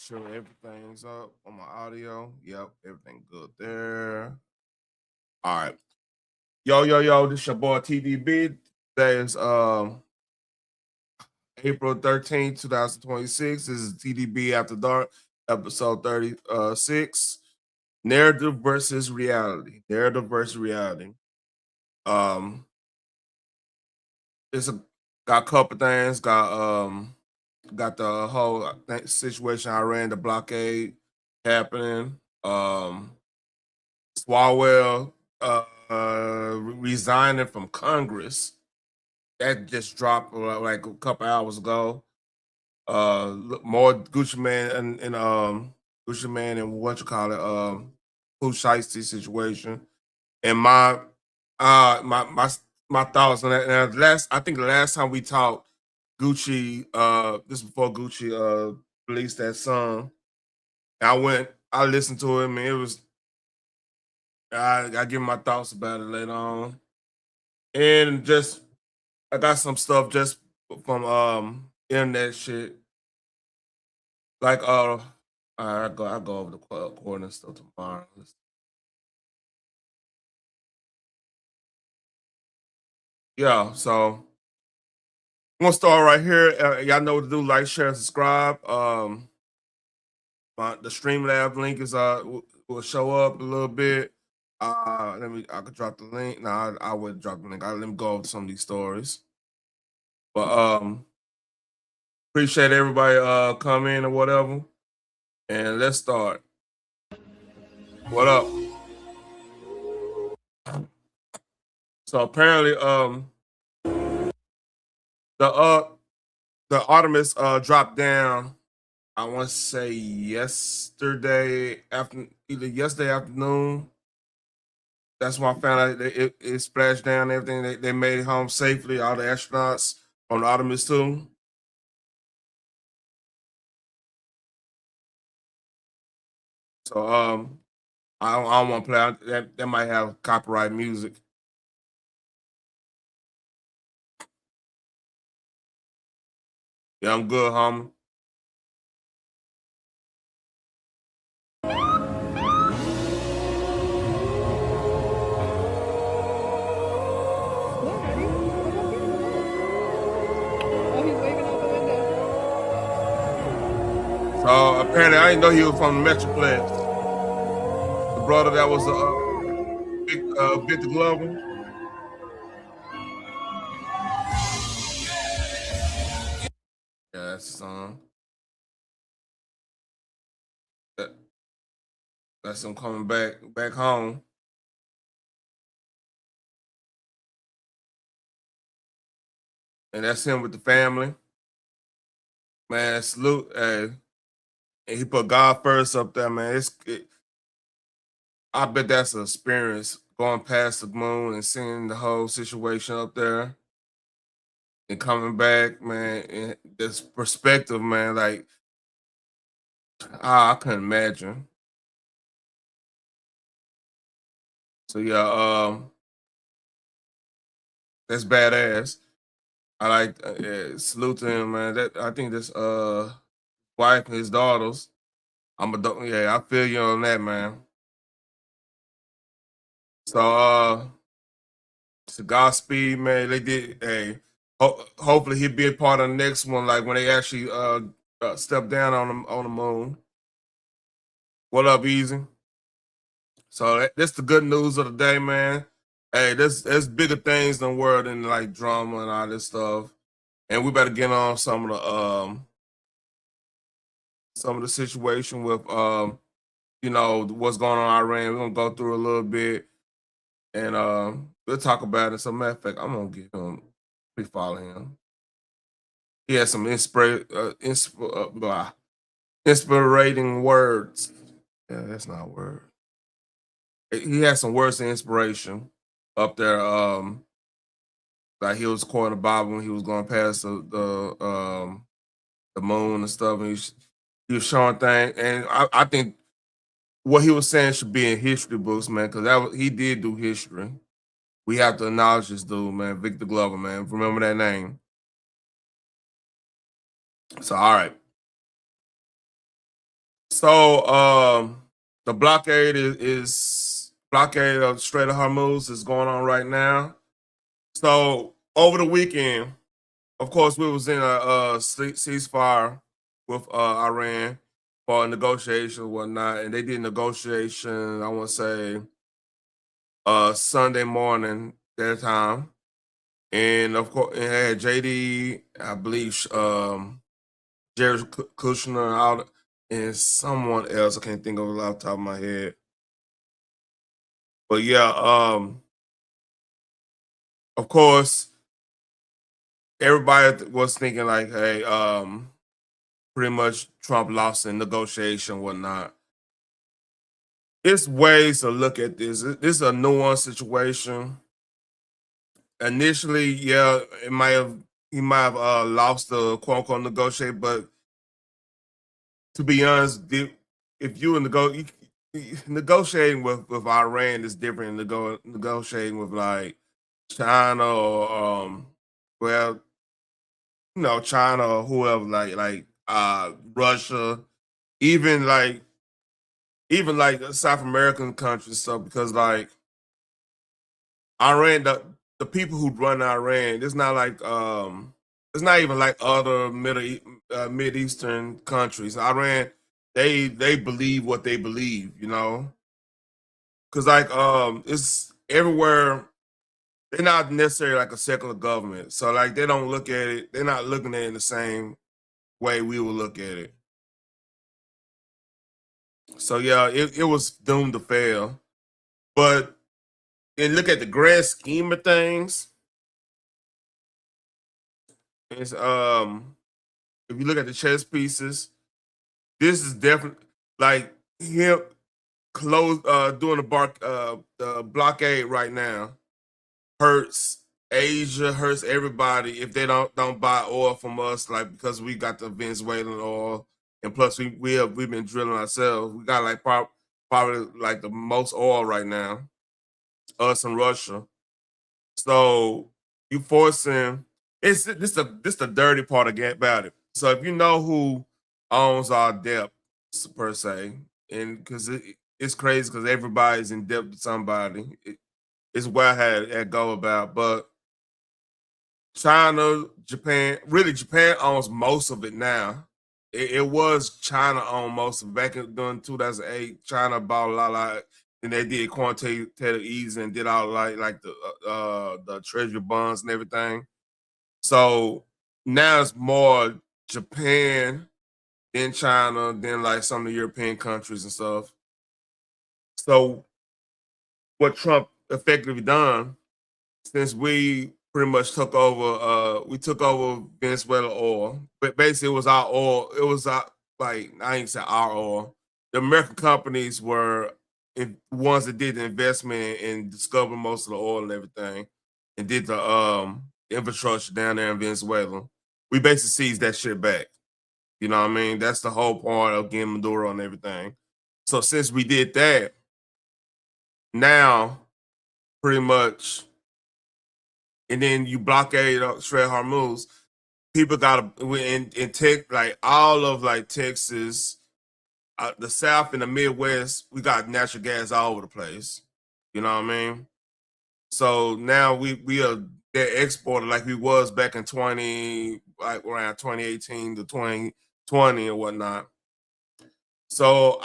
sure everything's up on my audio. Yep, everything good there. All right. Yo, this your boy TTB. Today is April 13th, 2026. This is TTB After Dark, episode 36. Narrative versus reality. Narrative versus reality. Um it's got a couple things, got the whole situation I ran the blockade happening. Swalwell resigning from Congress. That just dropped like a couple hours ago. More Gucci Man and Gucci Man and what you call it, Pooh Shiesty situation. And my my thoughts on that. And I think the last time we talked, Gucci, this before Gucci released that song. I listened to it, and it was I give my thoughts about it later on. And just I got some stuff just from internet shit. Like I go over the corner stuff tomorrow. Yeah, so I'm gonna start right here. Y'all know what to do, like, share, and subscribe. The Streamlab link is will show up a little bit. I could drop the link. No, I would drop the link. Let me go over some of these stories. But appreciate everybody come in or whatever. And let's start. What up? So apparently the uh the Artemis dropped down, I want to say either yesterday afternoon. That's when I found out that it splashed down everything. They made it home safely, all the astronauts on the Artemis 2. So I don't want to play that might have copyright music. Yeah, I'm good, homie. So apparently I didn't know he was from the Metroplex. The brother that was Victor Glover. Yeah, that's the song. That, that's him coming back home. And that's him with the family. Man, salute. And he put God first up there, man. I bet that's an experience going past the moon and seeing the whole situation up there and coming back, man. And this perspective, man, like I couldn't imagine. So yeah, that's badass. I like salute to him, man. That I think this wife and his daughters. I feel you on that, man. So it's a Godspeed, man. They did hopefully he'll be a part of the next one, like when they actually step down on the moon. What up, Easy? So that's the good news of the day, man. Hey, there's bigger things in the world than like drama and all this stuff. And we better get on some of the situation with what's going on in Iran. We're gonna go through a little bit and we'll talk about it. So matter of fact, I'm gonna get him. We follow him. He has some inspirating words. Yeah, that's not a word. He has some words of inspiration up there. Like he was quoting the Bible when he was going past the moon and stuff, and he was showing things. And I think what he was saying should be in history books, man, because he did do history. We have to acknowledge this dude, man, Victor Glover, man. Remember that name. So all right. So the blockade is blockade of Strait of Hormuz is going on right now. So over the weekend, of course, we was in a ceasefire with Iran for negotiation and whatnot, and they did negotiation. I want to say Sunday morning their time, and of course, it had JD, I believe, Jared Kushner out, and someone else I can't think of it off the top of my head. But yeah, of course, everybody was thinking like, hey, pretty much Trump lost in negotiation, whatnot. It's ways to look at this. This is a nuanced situation. Initially, yeah, it might have he might have lost the quote unquote negotiate, but to be honest, if you negotiating with Iran is different than negotiating with like China or well, China or whoever, like Russia, even like South American countries, so because like Iran, the people who run Iran, it's not even like other Mid Eastern countries. Iran, they believe what they believe, because like it's everywhere. They're not necessarily like a secular government, so like they don't look at it. They're not looking at it in the same way we would look at it. So yeah, it was doomed to fail. But and look at the grand scheme of things, it's if you look at the chess pieces, this is definitely like him close doing the blockade right now hurts Asia, hurts everybody if they don't buy oil from us, like because we got the Venezuelan oil, and plus we've been drilling ourselves. We got like probably like the most oil right now, us and Russia. So you forcing it's this the dirty part about it. So if you know who owns our debt per se, and because it's crazy because everybody's in debt to somebody. It's what I had go about, but China, Japan, really Japan owns most of it now. It was China owned most of it. Back in during 2008. China bought a lot, and they did quantitative easing and did all like the treasury bonds and everything. So now it's more Japan, then China, then like some of the European countries and stuff. So what Trump effectively done since we pretty much we took over Venezuela oil, but basically it was our oil. It was our, like I ain't say our oil. The American companies were ones that did the investment and discovered most of the oil and everything, and did the infrastructure down there in Venezuela. We basically seized that shit back. You know what I mean? That's the whole point of getting Maduro and everything. So since we did that, now pretty much, and then you blockade Strait Hormuz, people got to in tech like all of like Texas, the South and the Midwest. We got natural gas all over the place. You know what I mean? So now we are that exporter like we was back in around 2018 to 2020 and whatnot. So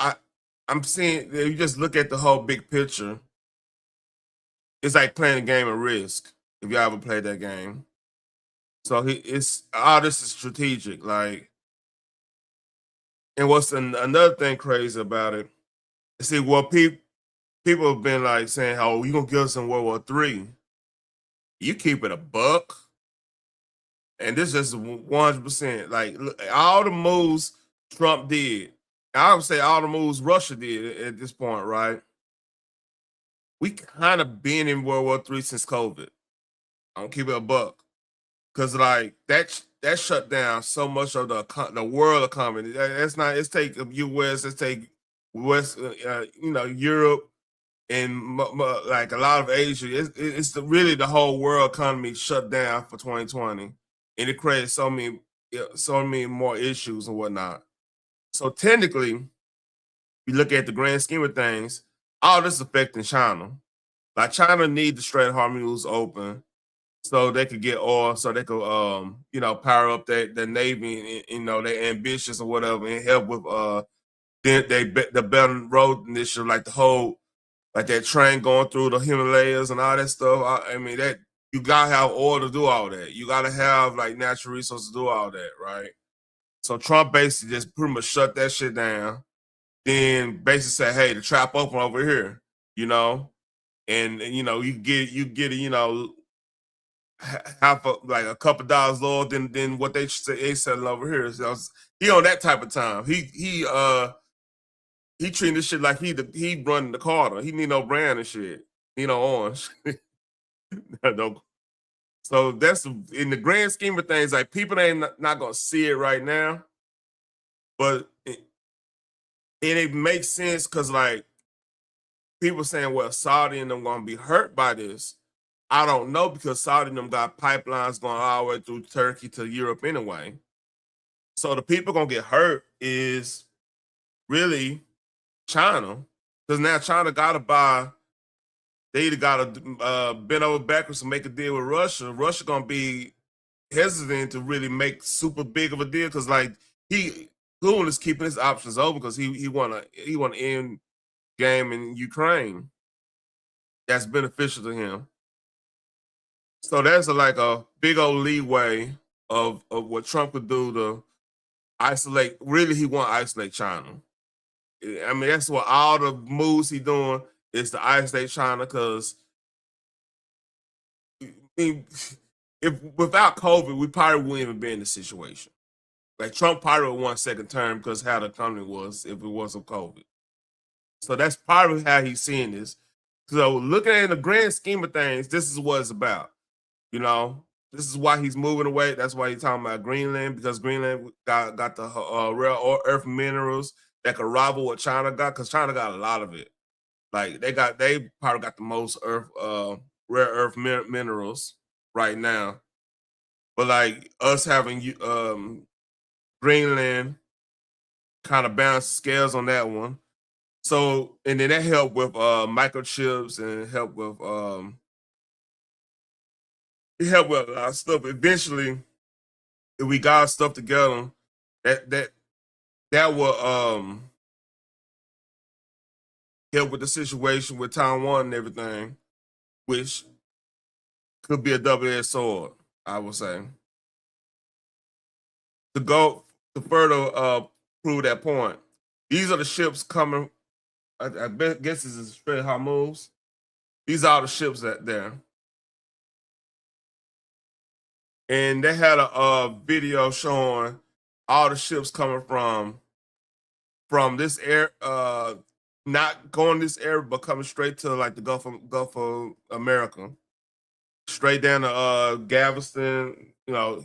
I'm seeing if you just look at the whole big picture. It's like playing a game of Risk. If you ever played that game, so it's all this is strategic. Like, and what's another thing crazy about it? See, what people have been like saying, "Oh, you gonna give us in World War III?" You keep it a buck, and this is 100%. Like all the moves Trump did, I would say all the moves Russia did at this point, right? We kind of been in World War III since COVID. I don't keep it a buck. Cause like that shut down so much of the world economy. That's not. It's take U.S. It's take West, Europe and like a lot of Asia. It's really the whole world economy shut down for 2020, and it created so many more issues and whatnot. So technically, you look at the grand scheme of things, all this affecting China. Like China need the Strait of Hormuz open so they could get oil, so they could power up their navy, and, they're ambitious or whatever, and help with the Belt and Road initiative, like the whole like that train going through the Himalayas and all that stuff. I mean that you gotta have oil to do all that. You gotta have like natural resources to do all that, right? So Trump basically just pretty much shut that shit down. Then basically say, hey, the trap open over here, you know, and you get half like a couple dollars lower than what they selling over here. So he on that type of time. He treating this shit like he running the Carter. He need no brand and shit. He no orange. No. So that's in the grand scheme of things. Like people ain't not gonna see it right now, but it makes sense because like people saying, well, Saudi and them gonna be hurt by this. I don't know because Saudi and them got pipelines going all the way through Turkey to Europe anyway. So the people gonna get hurt is really China, because now China gotta buy. They either gotta bend over backwards to make a deal with Russia. Russia gonna be hesitant to really make super big of a deal because like Putin is keeping his options open because he want to end game in Ukraine. That's beneficial to him. So that's like a big old leeway of what Trump could do to isolate. Really, he want to isolate China. I mean, that's what all the moves he doing is to isolate China because if without COVID, we probably wouldn't even be in this situation. Like Trump probably would won second term because how the economy was if it wasn't COVID. So that's probably how he's seeing this. So looking at the grand scheme of things, this is what it's about. You know, this is why he's moving away. That's why he's talking about Greenland because Greenland got the rare earth minerals that could rival what China got because China got a lot of it. Like they probably got the most rare earth minerals right now. But like us having Greenland kind of balance scales on that one. So and then that helped with microchips and helped with it helped with a lot of stuff. Eventually, if we got our stuff together, that will help with the situation with Taiwan and everything, which could be a double-edged sword, I would say. To go to further prove that point, these are the ships coming. I guess this is Strait Hormuz. These are the ships that there. And they had a video showing all the ships coming from this air, not going this area, but coming straight to like the Gulf of America, straight down to Galveston,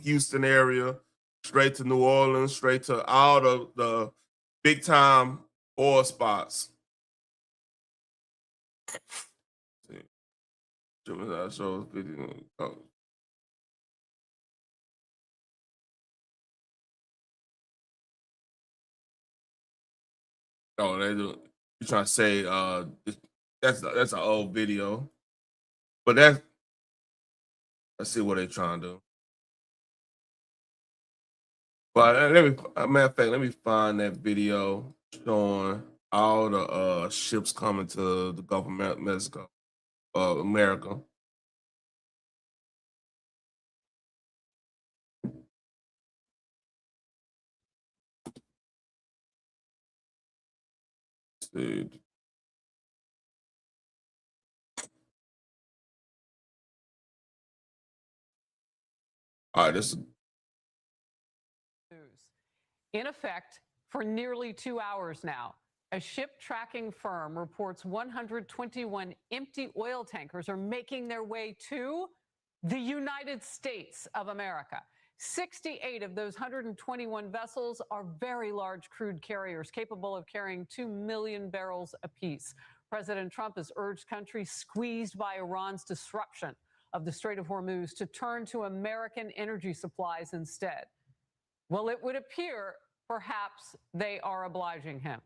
Houston area, straight to New Orleans, straight to all the big time oil spots. See, shows video. Oh, they do. You trying to say that's an old video, but let's see what they trying to do. But matter of fact, let me find that video showing all the ships coming to the Gulf of Mexico, America. Let's see. All right, this is in effect for nearly 2 hours now. A ship tracking firm reports 121 empty oil tankers are making their way to the United States of America. 68 of those 121 vessels are very large crude carriers capable of carrying 2 million barrels apiece. President Trump has urged countries squeezed by Iran's disruption of the Strait of Hormuz to turn to American energy supplies instead. Well, it would appear perhaps they are obliging him.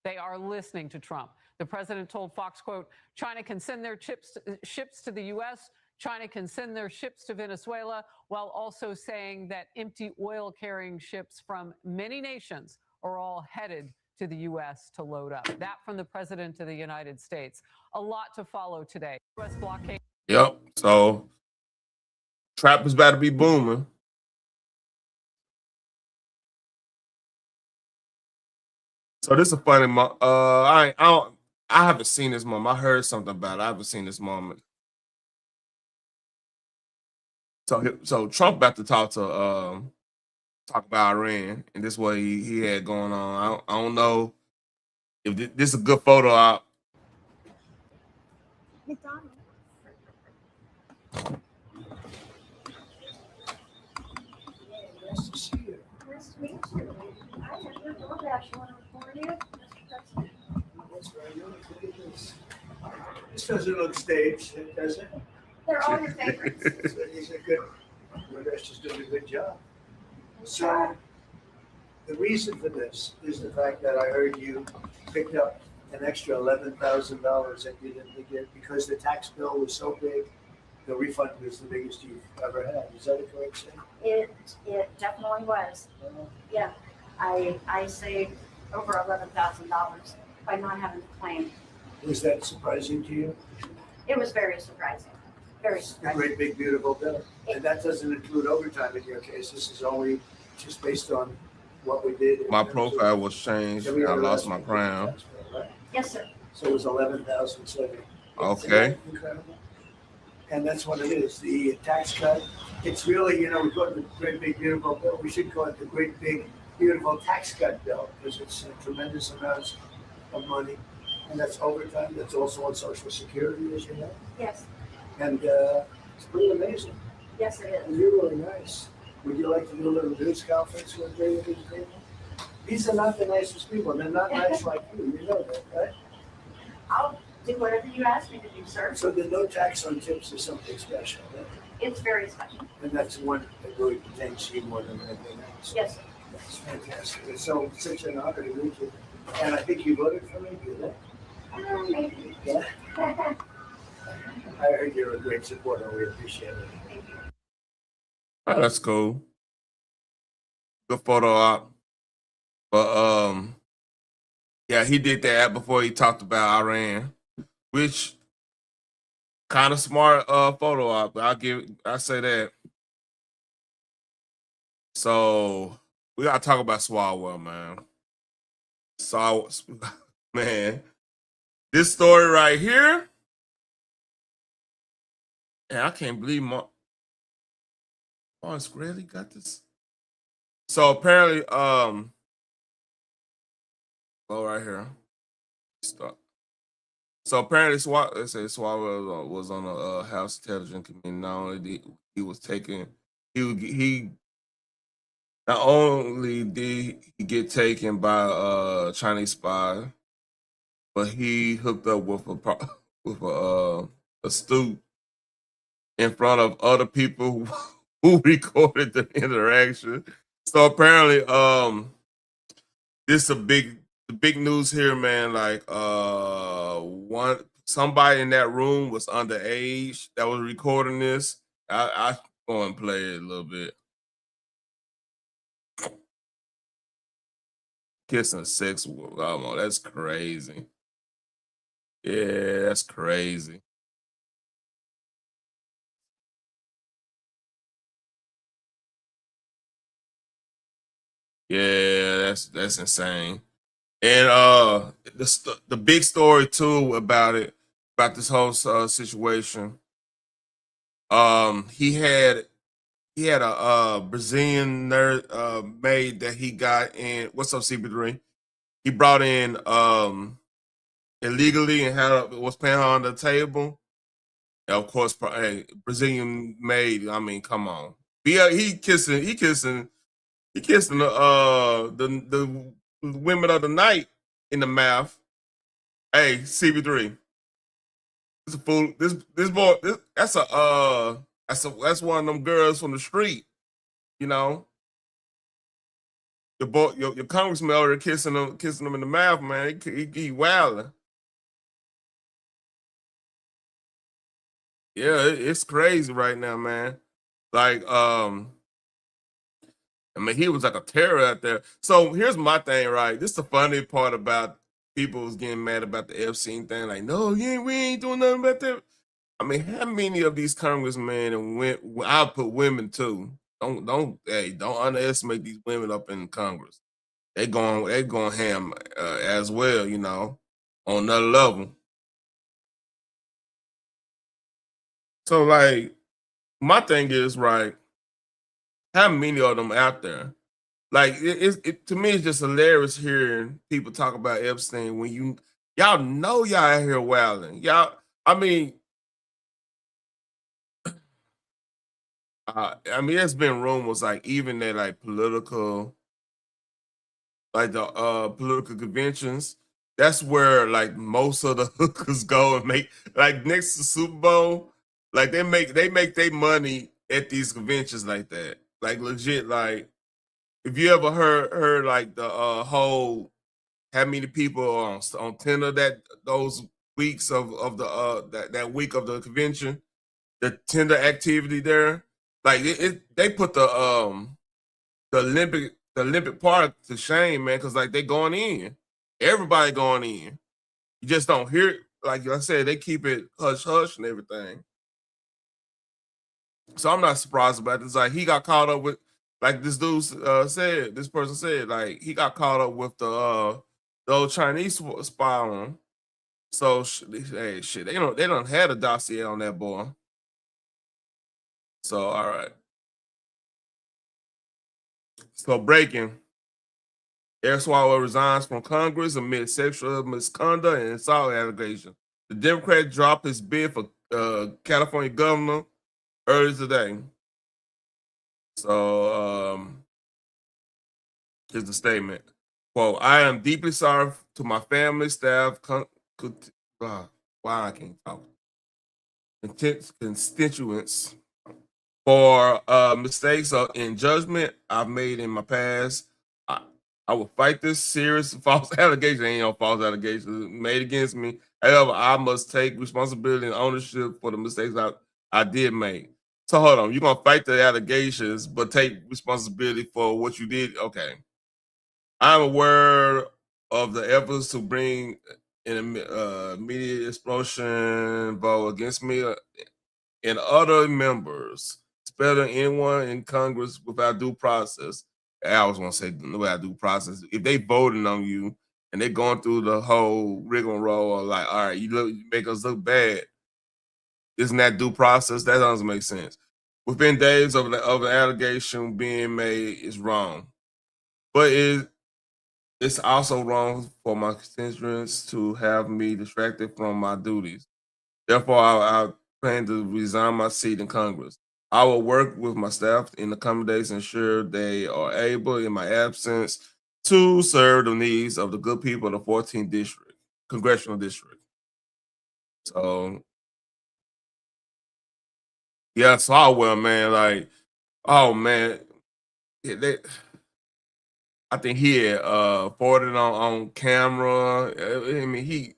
They are listening to Trump. The president told Fox, quote, China can send their ships to the U.S., China can send their ships to Venezuela, while also saying that empty oil-carrying ships from many nations are all headed to the U.S. to load up. That from the president of the United States. A lot to follow today. U.S. blockade. Yep. So trap is about to be booming. So this is a funny moment. I haven't seen this moment. I heard something about it. I haven't seen this moment. So Trump about to talk about Iran, and this is what he had going on. I don't know if this is a good photo op. Nice to see you. Nice to meet you. I have your DoorDash. You want to record you, Mr. President? That's right. Look at this. This doesn't look staged, does it? They're all your favorites. He's a good. DoorDash is doing a good job. So, the reason for this is the fact that I heard you picked up an extra $11,000 that you didn't get because the tax bill was so big. The refund was the biggest you've ever had. Is that a correct statement? It definitely was. Yeah, I saved over $11,000 by not having to claim. Was that surprising to you? It was very surprising. Very A surprising. great big beautiful bill. And that doesn't include overtime in your case. This is only just based on what we did. My profile was changed. I lost my crown. Right? Yes, sir. So it was 11,070. Okay. Incredible. And that's what it is. The tax cut. It's really, we call it the great big beautiful bill. We should call it the great big beautiful tax cut bill because it's tremendous amounts of money. And that's overtime. That's also on Social Security, as you know. Yes. And it's pretty amazing. Yes, it And is. you're really nice. Would you like to do a little news conference with me with these people? These are not the nicest people. They're not nice like you. You know that, right? I'll do whatever you ask me to do, sir. So the no tax on tips is something special, right? It's very special. And that's the one that really pertains to you more than anything else. Yes, sir. That's fantastic. It's so such an honor to meet you. And I think you voted for me, did you? Maybe. Yeah. I heard you're a great supporter. We appreciate it. Oh, that's cool. Good photo op. But yeah, he did that before he talked about Iran, which kind of smart photo op. I say that. So we gotta talk about Swalwell, man. So man, this story right here. And I can't believe Marcus really got this. So apparently, oh, right here. Stop. So apparently, Swalwell was on a House Intelligence Committee. Not only did he was taken, he not only did he get taken by a Chinese spy, but he hooked up with a astute in front of other people who recorded the interaction. So apparently, this is the big news here, man. Like, somebody in that room was underage that was recording this. I go and play it a little bit. Kissing sex, that's crazy. Yeah, that's crazy. Yeah, that's insane. And the big story too about this whole situation. He had a Brazilian nerd maid that he got in. What's up, CP3? He brought in illegally and was paying her on the table. And of course, Brazilian maid. I mean, come on. He kissing the women of the night in the mouth. Hey, CB3. This a fool. This boy. That's one of them girls from the street. You know. your congressman already kissing him in the mouth, man. He wilding. Yeah, it's crazy right now, man. Like, I mean, he was like a terror out there. So here's my thing, right? This is the funny part about people was getting mad about the Epstein thing. Like, no, yeah, we ain't doing nothing about that. I mean, how many of these congressmen and I'll put women too. Don't underestimate these women up in Congress. They going ham as well, you know, on another level. So like, my thing is right. How many of them out there? Like to me, it's just hilarious hearing people talk about Epstein when y'all know y'all out here wilding. Y'all, I mean, there's been rumors like even at like political conventions. That's where like most of the hookers go and make like next to Super Bowl. Like they make their money at these conventions like that. Like legit. Like if you ever heard like the whole how many people are on Tinder that those weeks of the that week of the convention, the Tinder activity there. Like they put the Olympic Park to shame, man, because like they going in. Everybody going in. You just don't hear it. Like I said, they keep it hush hush and everything. So I'm not surprised about this. Like he got caught up with, like this dude said, this person said, like he got caught up with the old Chinese spy on him. So hey, shit, they don't had a dossier on that boy. So all right. So breaking. Eric Swalwell resigns from Congress amid sexual misconduct and assault allegations. The Democrat dropped his bid for California governor earlier today. So here's the statement. Quote, I am deeply sorry to my family, staff, why I can't talk, constituents for mistakes in judgment I've made in my past. I will fight this serious false allegation. Ain't no false allegations made against me. However, I must take responsibility and ownership for the mistakes I did make. So hold on, you're gonna fight the allegations, but take responsibility for what you did. Okay. I'm aware of the efforts to bring an immediate explosion vote against me and other members, especially anyone in Congress without due process. I always want to say without due process. If they voting on you and they're going through the whole rigmarole, like, all right, you make us look bad. Isn't that due process? That doesn't make sense. Within days of an allegation being made is wrong, but it's also wrong for my constituents to have me distracted from my duties. Therefore, I plan to resign my seat in Congress. I will work with my staff in the coming days to ensure they are able, in my absence, to serve the needs of the good people of the 14th district, congressional district. So, yeah, Swalwell, man, like, oh man, I think he had forwarded on camera. I mean,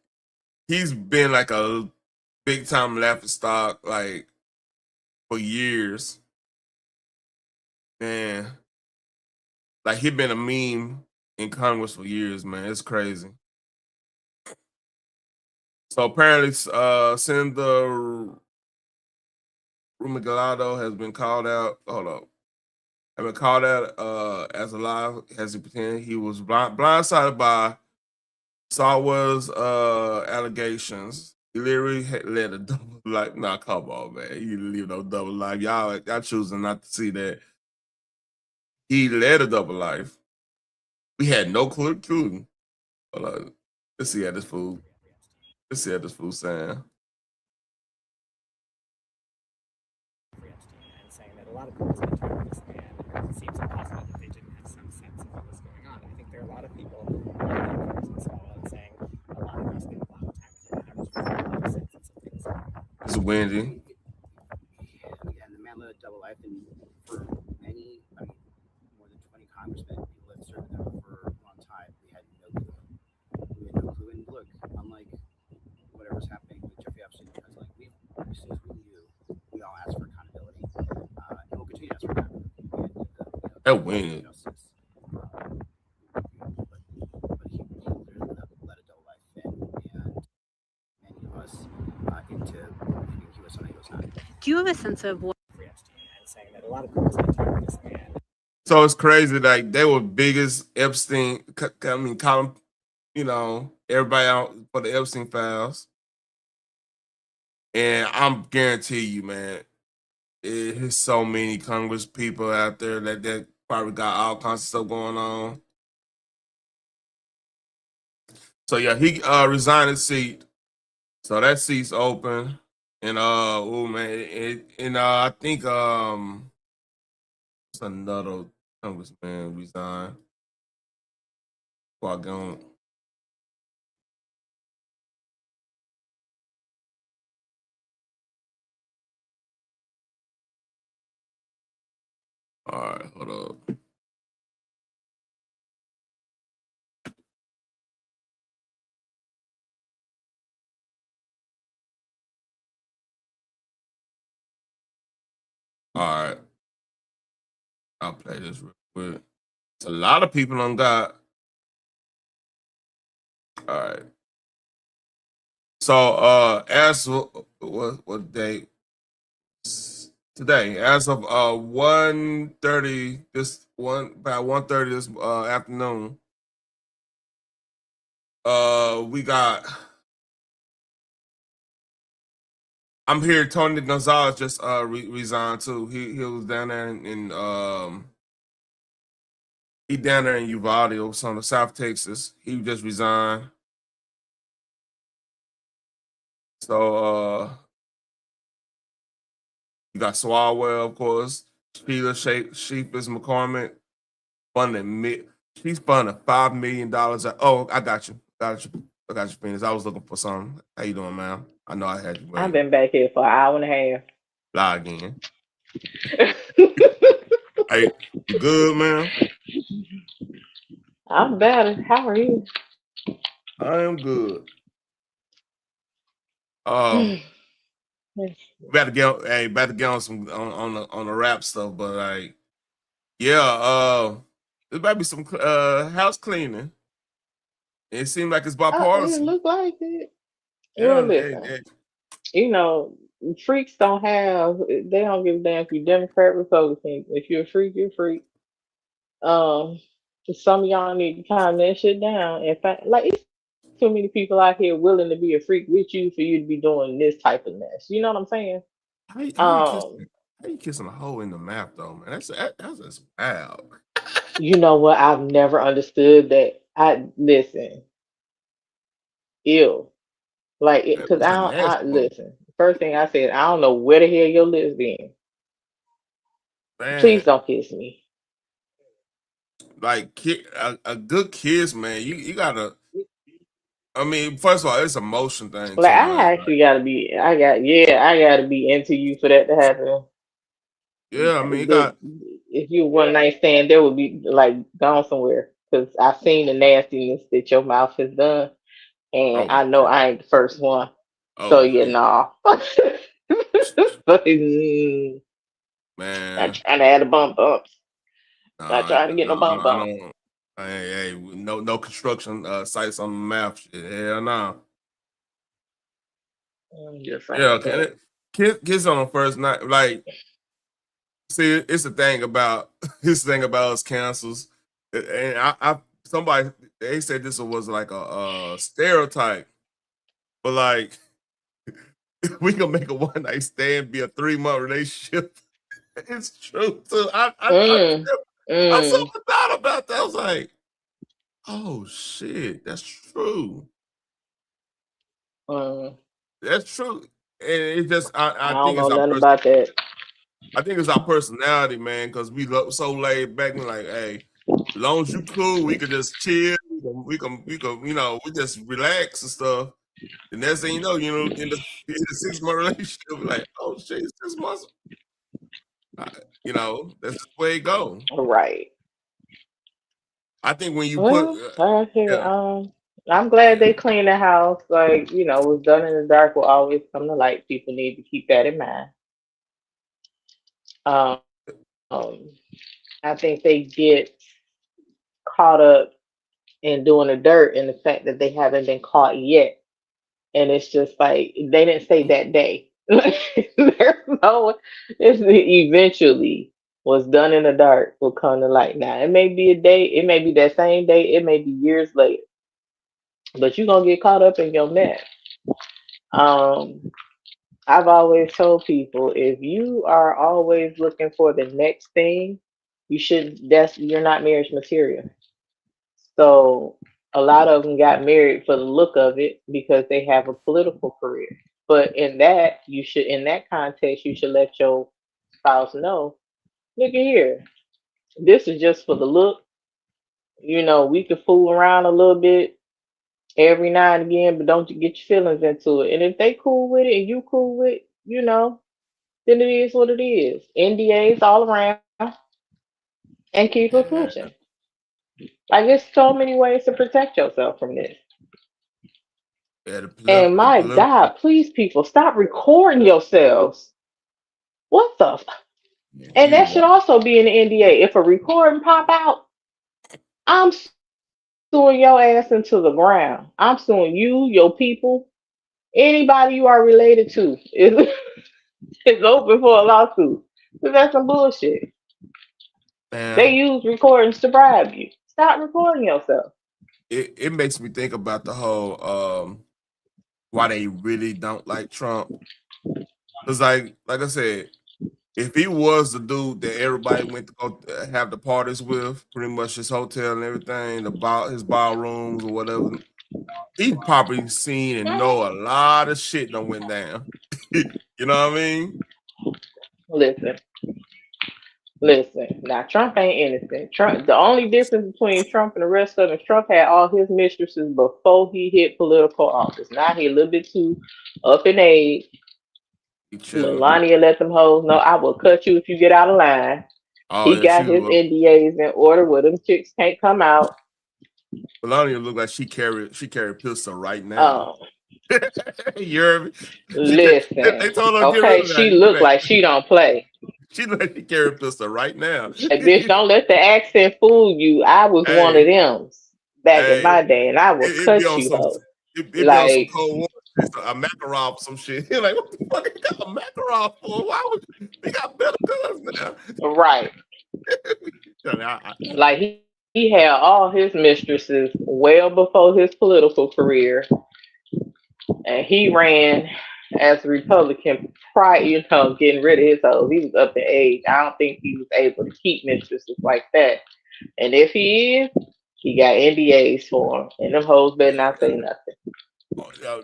he's been like a big time laughing stock like for years. Man, like he been a meme in Congress for years, man. It's crazy. So apparently, Senator Rumigalato has been called out. Hold up. Have been called out as a lie as he pretended he was blindsided by Swalwell's allegations. He literally led a double life. Nah, come on, man. He lived no double life. Y'all choosing not to see that. He led a double life. We had no clue. Hold on. Let's see how this fool. Let's see how this fool saying. And saying that a lot of people spend time on this man because it seems impossible that they didn't have some sense of what was going on. I think there are a lot of people saying a lot of us spend a lot of time with him. I was sense of things. It's windy. Yeah, and the man led a double life, and for many, I mean, more than 20 congressmen, people have served in They're winning. Justice. But he literally let a double life fit, and many of us into believing he was something he was not. Do you have a sense of what? Free Epstein and saying that a lot of people spent time with this man. So it's crazy. Like they were biggest Epstein. I mean, Colin. You know, everybody out for the Epstein files, and I'm guarantee you, man, there's so many Congress people out there that probably got all kinds of stuff going on. So yeah, he resigned his seat. So that seat's open. And oh man, I think it's another congressman resigned. Quagon. All right, hold up. All right. I'll play this real quick. It's a lot of people on God. All right. So as what day? Today, as of 1:30 about 1:30 this afternoon, we got. I'm here. Tony Gonzalez just resigned too. He was down there he down there in Uvalde, or some South Texas. He just resigned. So you got Swalwell, of course. Sheila Sheepus McCormick she's funding $5 million. Oh, I got you. I got you, Phoenix. I was looking for something. How you doing, man? I know I had you. I've been back here for an hour and a Lie again. half. Hey, you good, man? I'm better. How are you? I am good. Better get on some on the rap stuff, but like, yeah, there might be some house cleaning. It seemed like it's It bipartisan. look like it. Yeah, Well, listen, you know, freaks they don't give a damn if you're Democrat, Republican. If you're a freak, you're a freak. Um, some of y'all need to calm that shit down. In fact, like, it's too many people out here willing to be a freak with you for you to be doing this type of mess. You know what I'm saying? how you kissing a hole in the mouth though, man? That's just wild. You know what? I've never understood that. Listen, ew. Like, because That's a nasty I hole. listen. First thing I said, I don't know where the hell your lips been. Please Man, don't kiss me. like a good kiss, man. You gotta. I mean, first of all, it's a motion thing Like, too, man. I actually gotta be. I gotta be into you for that to happen. Yeah, I mean, you The got. If you one night stand, there would be like gone somewhere. Because I've seen the nastiness that your mouth has done, and Oh I know man. I ain't the first one. So Oh yeah, man. nah. But, not Man, trying to add a bumps. Not nah, trying to get no I bumps. don't. Hey, no construction sites on the map. Shit, hell no. I'm just Yeah, saying can that. it? Kiss on the first night. Like, see, it's the thing about us cancels, and somebody they said this was like a stereotype, but like we can make a one night stand be a 3-month relationship. It's true too. Mm, I mm, something thought about that. I was like, oh shit, that's true. mm. That's true. And it just I I don't think know it's our nothing about that. I think it's our personality, man, because we look so laid back and like, hey, as long as you cool, we could just chill. We just relax and stuff. The next thing you know, in the 6-month relationship, like, oh shit, it's 6 months. That's just the way it go. Right. I think when you put, Well, like I said, yeah, I'm glad they cleaned the house. Like, what's done in the dark will always come to light. People need to keep that in mind. Um, I think they get caught up in doing the dirt in the fact that they haven't been caught yet. And it's just like they didn't say that day. There's no, it's eventually what's done in the dark will come to light. Now it may be a day, it may be that same day, it may be years later, but you're gonna get caught up in your mess. Um, I've always told people if you are always looking for the next thing, you should that's you're not marriage material. So a lot of them got married for the look of it because they have a political career. But in that context, you should let your spouse know, look at here, this is just for the look. We could fool around a little bit every now and again, but don't you get your feelings into it. And if they cool with it and you cool with, then it is what it is. NDAs all around and keep it Yeah, pushing. Like there's so many ways to protect yourself from this. yeah. And The my political. God, please, people, stop recording yourselves. What the? Yeah, And you that should want. also be in the NDA. If a recording pop out, I'm suing your ass into the ground. I'm suing you, your people, anybody you are related to. It's open for a lawsuit. 'Cause that's some bullshit. They Man, use recordings to bribe you. Stop recording yourself. it makes me think about the whole why they really don't like Trump. Cause like I said, if he was the dude that everybody went to go have the parties with, pretty much his hotel and everything, his ballrooms or whatever, he probably seen and know a lot of shit that went down. You know what I mean? Listen, listen. Now Trump ain't innocent. Trump. The only difference between Trump and the rest of them, Trump had all his mistresses before he hit political office. Now he a little bit too up in age. He chilling. Melania let them hoes know I will cut you if you get out of line. Oh He yeah, got she his look. NDAs in order where them chicks can't come out. Melania look like she carried pistol right now. Um, You heard me? They listen, told her to get rid okay, of that. she look like she don't play. She look like she carried a pistol right now. Hey, bitch, don't let the accent fool you. I was one of Hey, them back in hey, my day, and I will it be cut on you, some hoe. it be on some Like, cold war shit, a Makarov some shit. You're like, what the fuck you got a Makarov for? Why would we got better guns now? right. Like he had all his mistresses well before his political career, and he ran as a Republican prior, getting rid of his hoes. He was up in age. I don't think he was able to keep mistresses like that. And if he is, he got NDAs for him, and them hoes better not say nothing.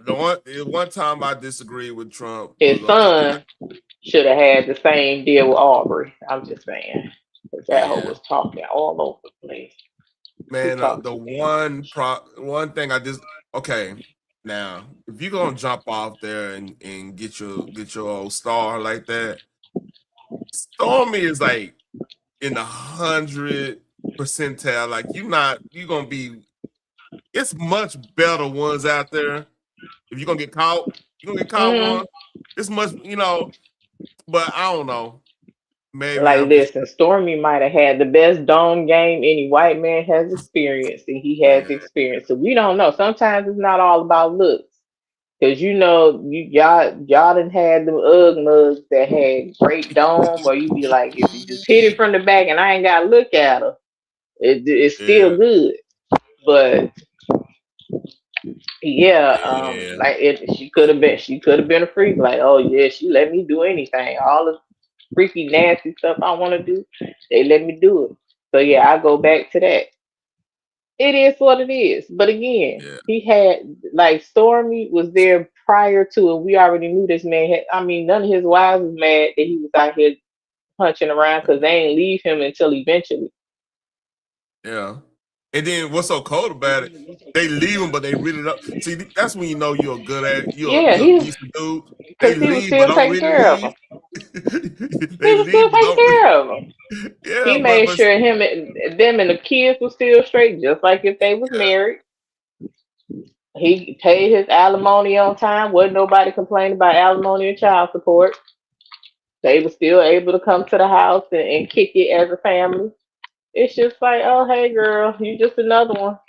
The one time I disagreed with Trump was His son should have had the same deal with Aubrey. I'm just saying, 'cause that hoe yeah, was talking all over the place. She man. talked The too damn much. one thing I just okay. Now, if you're gonna jump off there and get your old star like that, Stormy is like in the 100 percentile. Like you gonna be. It's much better ones out there. If you're gonna get caught, you're gonna get caught Mm-hmm. one. It's much. But I don't know. Maybe Like, I'm just listen, Stormy might have had the best dome game any white man has experienced, and he has man. experience. So we don't know. Sometimes it's not all about looks. Cause y'all done had them UGG mugs that had great dome, where you be like, if you just hit it from the back and I ain't gotta look at her, it's still Yeah, good. But yeah, yeah, like she could have been a freak. Like, oh yeah, she let me do anything. All the freaky nasty stuff I want to do, they let me do it. So yeah, I go back to that. It is what it is. But again, yeah. he had like Stormy was there prior to it. We already knew this man had. I mean, none of his wives was mad that he was out here punching around because they ain't leave him until eventually. Yeah. And then what's so cold about it? They leave them, but they really don't. See, that's when you know you're good at it. Yeah, You're a he decent dude. They because he was leave, but still don't taking really care of leave. him. He They was still leave, but taking don't really. care of him. Yeah, He but made but sure him and them and the kids were still straight, just like if they was married. He paid his alimony on time. Wasn't nobody complaining about alimony and child support. They were still able to come to the house and kick it as a family. It's just like, oh hey girl, you just another one.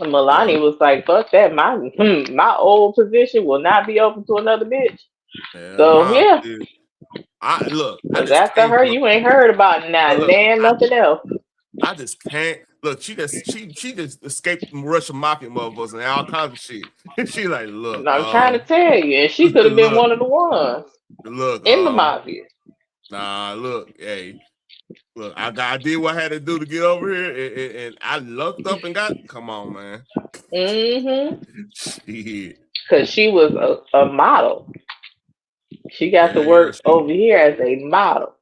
And Yeah, Milani was like, fuck that. My old position will not be open to another bitch. yeah, So nah. yeah. Dude. I look. I Cause just after can't. her, you ain't heard about Look, nothing else. I just can't. Look, she just escaped from Russian mafia motherfuckers and all kinds of shit. she like, And look, I'm trying to tell you, and she could have been look, one of the ones look, in the mafia. nah, look, hey, look, I did what I had to do to get over here, and I lucked up and got. Come on, man. Shit. Cause she was a model. She got to Yeah. work over here as a model.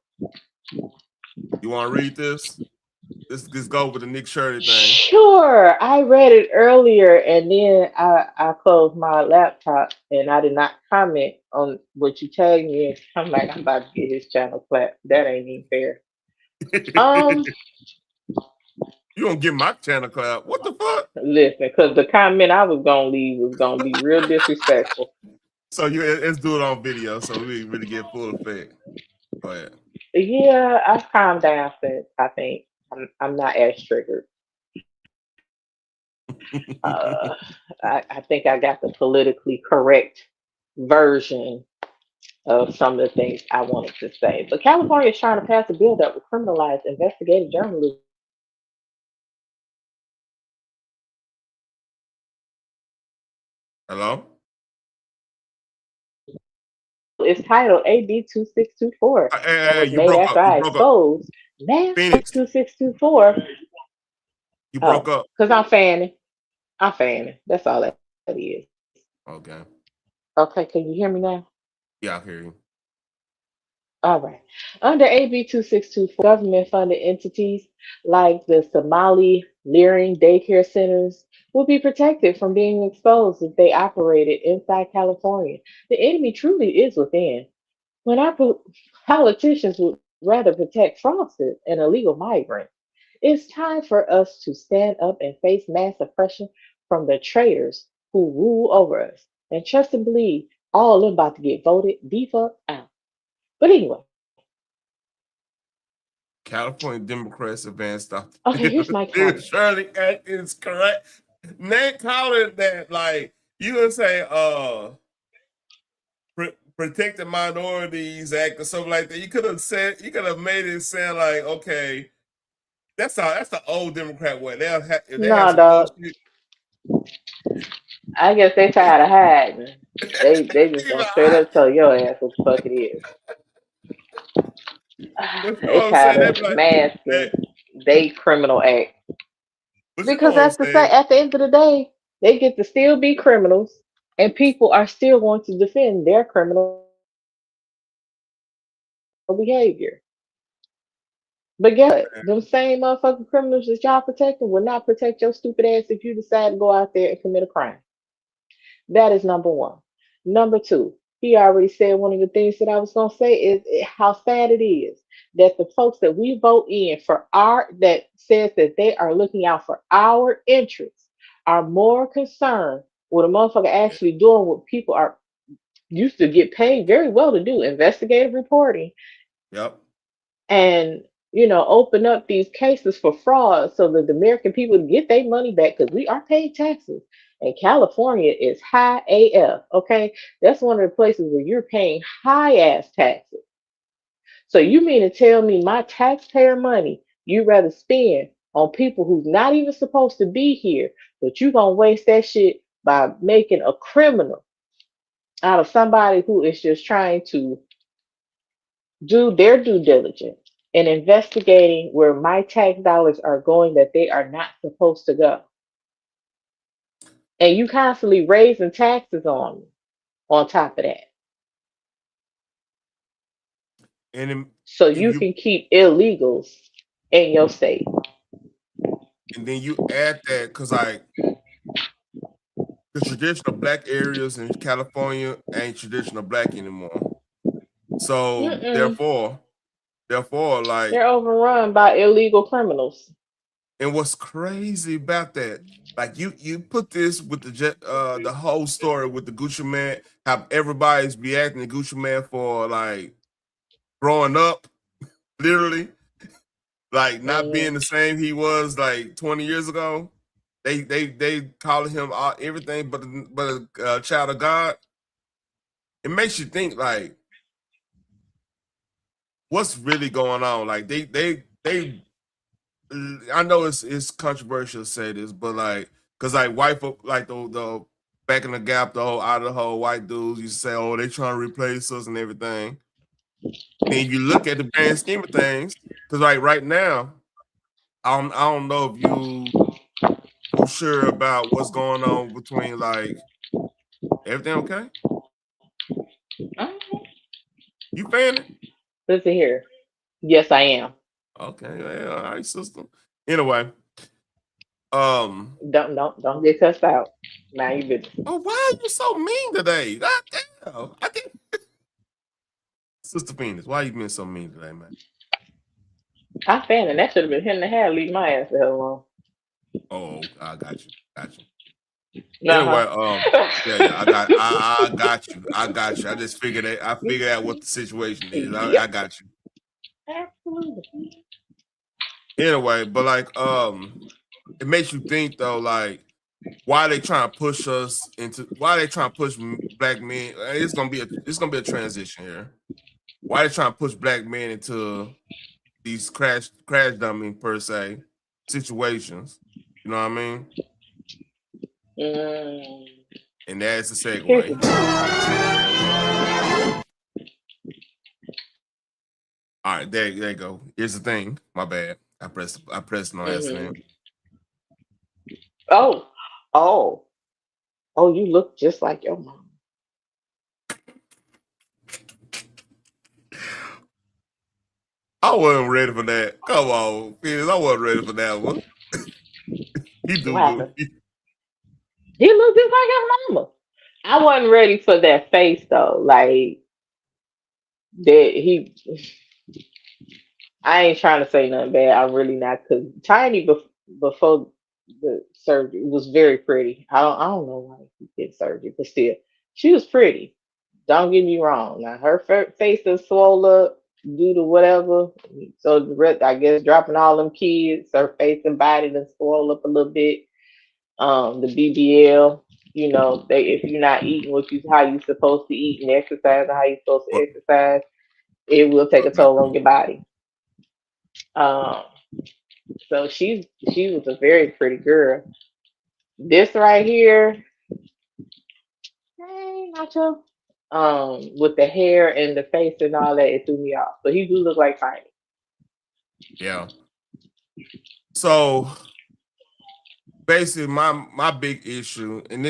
You want to read this? This go with the Nick Shirley thing. Sure, I read it earlier, and then I closed my laptop, and I did not comment on what you tagged me in. I'm like, I'm about to get his channel clapped. That ain't even fair. Um, You don't get my channel clap. What the fuck? Listen, because the comment I was gonna leave was gonna be real disrespectful. So let's do it on video so we really get full effect. Go ahead. Yeah, I've calmed down since. I think I'm not as triggered. Uh, I think I got the politically correct version of some of the things I wanted to say. But California is trying to pass a bill that will criminalize investigative journalism. Hello? It's titled AB 2624 and Hey, was you made broke up. after You I broke up. exposed NAS Phoenix, 2624. you broke Oh, up. because I'm fanning. I'm fanning. That's all that is. Okay. Okay, can you hear me now? Yeah, I hear you. All right. Under AB 2624, government funded entities like the Somali Leering daycare centers will be protected from being exposed if they operated inside California. The enemy truly is within. When our politicians would rather protect fraudsters and illegal migrants, it's time for us to stand up and face mass oppression from the traitors who rule over us. And trust and believe all of them about to get voted the fuck out. But anyway, California Democrats advanced stop okay, here's my comment. Shirley Act is correct. Nate call it that, like, you gonna say, protected minorities act or something like that. You could have made it sound like, okay, that's the old Democrat way. If they have No, some dog. bullshit. I guess they tired of hiding. They just gonna straight up tell your ass what the fuck it is. But you know They what I'm saying? tired They be of like, masking that, they criminal act. but you know Because what I'm saying? at the end of the day, they get to still be criminals, and people are still going to defend their criminal behavior. But guess what? Them same motherfucking criminals that y'all protecting will not protect your stupid ass if you decide to go out there and commit a crime. That is number one. Number two, he already said one of the things that I was going to say is how sad it is that the folks that we vote in for that says that they are looking out for our interests are more concerned with a motherfucker actually doing what people are used to get paid very well to do, investigative reporting, Yep. and open up these cases for fraud so that the American people get their money back because we are paid taxes. And California is high AF. Okay, that's one of the places where you're paying high ass taxes. So you mean to tell me my taxpayer money you rather spend on people who's not even supposed to be here, but you gonna waste that shit by making a criminal out of somebody who is just trying to do their due diligence in investigating where my tax dollars are going that they are not supposed to go. And you constantly raising taxes on me on top of that. And So if you you can keep illegals in your state. and then you add that because like the traditional black areas in California ain't traditional black anymore. So Mm-mm. therefore, like, They're overrun by illegal criminals. and what's crazy about that, like you put this with the whole story with the Gucci Man, how everybody's reacting to Gucci Man for like growing up, literally. like not being the same he was like 20 years ago. They calling him everything but a child of God. It makes you think like what's really going on. Like they I know it's controversial to say this, but like because like white folk like the back in the gap, the whole Idaho white dudes used to say, oh, they trying to replace us and everything. Then you look at the grand scheme of things, because like right now, I don't know if you too sure about what's going on between like everything okay? You fan it? Listen here. Yes, I am. Okay, yeah, all right, sister. Anyway, Don't get cussed out. Now you business. oh, why are you so mean today? God damn. I think Sister Venus, why you being so mean today, man? I fanning. That should have been him and a half. Leave my ass the hell alone. Oh, I got you. Got you. Anyway, Uh-huh. yeah, I got you. I got you. I just figured out what the situation is. I Yep. got you. Absolutely. Anyway, but like it makes you think though, like why they trying to push black men. It's gonna be a transition here. Why they trying to push black men into these crash dumping per se situations? You know what I mean? And that's the segue. All right, there you go. Here's the thing. My bad. I pressed no accident. Oh, you look just like your mom. I wasn't ready for that. Come on, Piers, I wasn't ready for that one. What happened? He looked just like your mama. I wasn't ready for that face though. Like that he. I ain't trying to say nothing bad. I'm really not. Cause Tiny before the surgery was very pretty. I don't know why he did surgery, but still, she was pretty. Don't get me wrong. Now her face is swole up due to whatever. So the rest, I guess, dropping all them kids, her face and body done swole up a little bit. The BBL, if you're not eating how you supposed to eat and exercise and how you supposed to But, exercise, it will take a toll on your body. Um, so she was a very pretty girl. This right here, not your with the hair and the face and all that, it threw me off. But he do look like Tiny. yeah. So basically, my big issue, and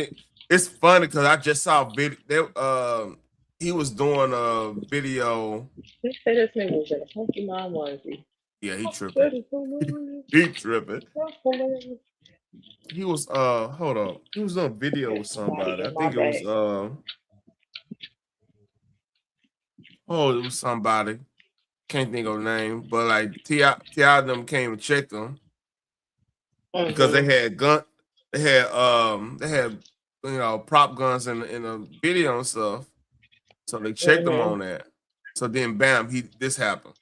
it's funny because I just saw a video. He was doing a video. They say this nigga was in a Pokemon onesie. Yeah, he tripping. He tripping. He was hold up. He was on a video with somebody. I think it was it was somebody. Can't think of the name, but like T.I. them came and checked them because they had prop guns in the video and stuff. So they checked them on that. So then bam, this happened.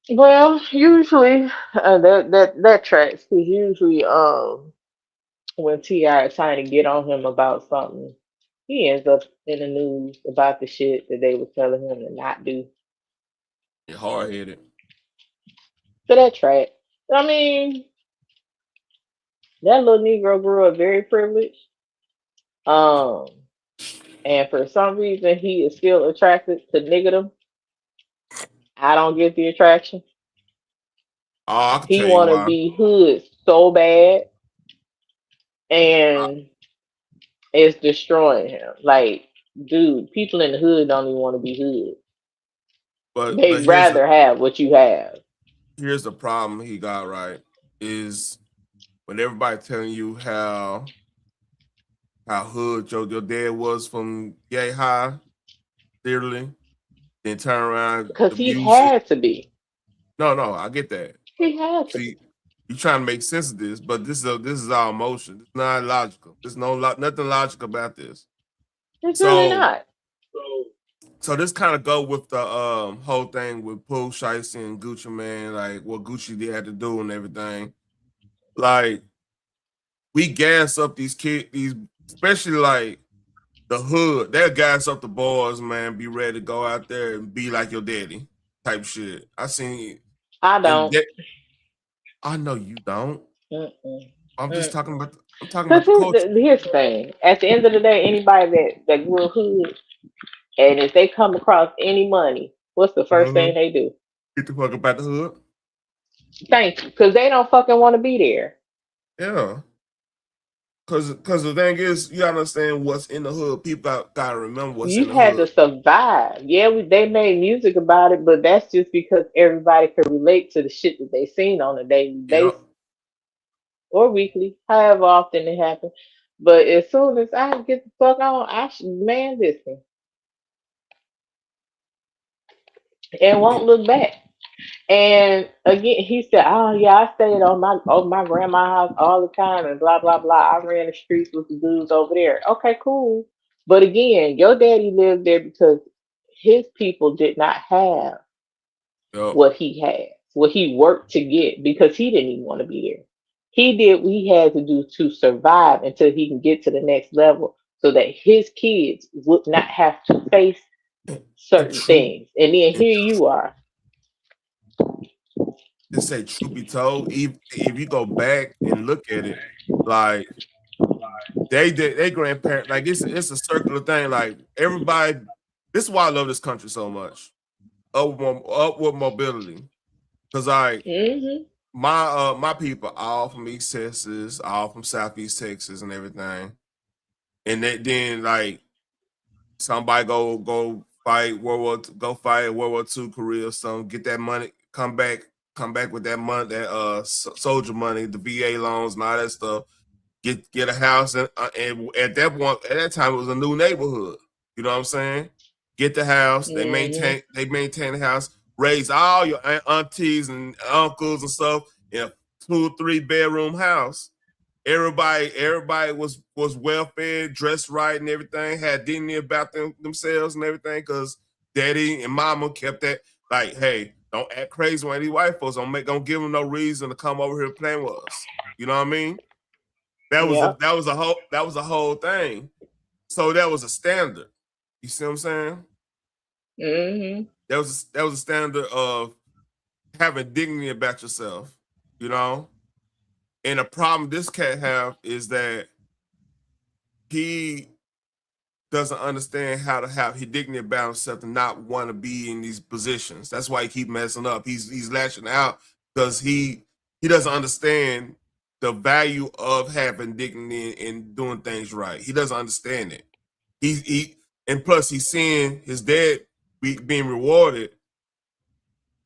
Well, usually that tracks because usually when T.I. is trying to get on him about something, he ends up in the news about the shit that they were telling him to not do. You're hard headed. So that track. I mean, that little Negro grew up very privileged. And for some reason he is still attracted to niggerdom. I don't get the attraction. Oh, I can He tell you wanna why. be hood so bad, and it's destroying him. Like, dude, people in the hood don't even want to be hood. But They'd rather have what you have. Here's the problem he got right is when everybody telling you how hood your dad was from Yay High, literally, then turn around Because the he music. had to be. No, I get that. He had to See, be. you trying to make sense of this, but this is our emotion. It's not logical. There's nothing logical about this. It's really So not. So this kind of go with the whole thing with Pooh Shiesty and Gucci Man, like what Gucci did had to do and everything. Like we gas up these kids, these especially like the hood. They'll gas up the boys, man. Be ready to go out there and be like your daddy type shit. I seen I and don't. that, I know you don't. Mm-mm. I'm just talking Mm-mm. about. I'm talking about Cause the culture. here's the thing. At the end of the day, anybody that grew up hood, and if they come across any money, what's the first Uh-huh. thing they do? Get the fuck about the hood. Thank you, because they don't fucking want to be there. Yeah. Cause the thing is, you gotta understand what's in the hood. People gotta remember what's in You the had hood. to survive. Yeah, they made music about it, but that's just because everybody could relate to the shit that they seen on a daily Yep. basis or weekly, however often it happens. But as soon as I get the fuck on, I should, man, listen, and won't look back. And again, he said, "Oh yeah, I stayed on my grandma's house all the time, and blah blah blah. I ran the streets with the dudes over there." Okay, cool. But again, your daddy lived there because his people did not have Yep. what he had, what he worked to get, because he didn't even want to be there. He did what he had to do to survive until he can get to the next level, so that his kids would not have to face And certain true. things. And then And here you are. to say truth be told, if you go back and look at it, like they did, they grandparents, like it's a circular thing. Like everybody, this is why I love this country so much. Upward mobility, because like Hmm. my people all from East Texas, all from Southeast Texas, and everything. And then like somebody go fight go fight World War II, Korea or something, get that money, come back with that money, that soldier money, the VA loans and all that stuff. Get a house, and at that time it was a new neighborhood. You know what I'm saying? Get the house, Hmm. they maintain the house, raise all your aunties and uncles and stuff in a 2 or 3 bedroom house. Everybody was well fed, dressed right, and everything. Had dignity about themselves and everything. Because daddy and mama kept that like, hey, don't act crazy when these white folks don't give them no reason to come over here playing with us. You know what I mean? Yep. That was a whole thing. So that was a standard. You see what I'm saying? Hmm. That was a standard of having dignity about yourself. You know, and the problem this cat have is that he doesn't understand how to have his dignity about himself and not want to be in these positions. That's why he keep messing up. He's lashing out because he doesn't understand the value of having dignity and doing things right. He doesn't understand it. He and plus he's seeing his dad being rewarded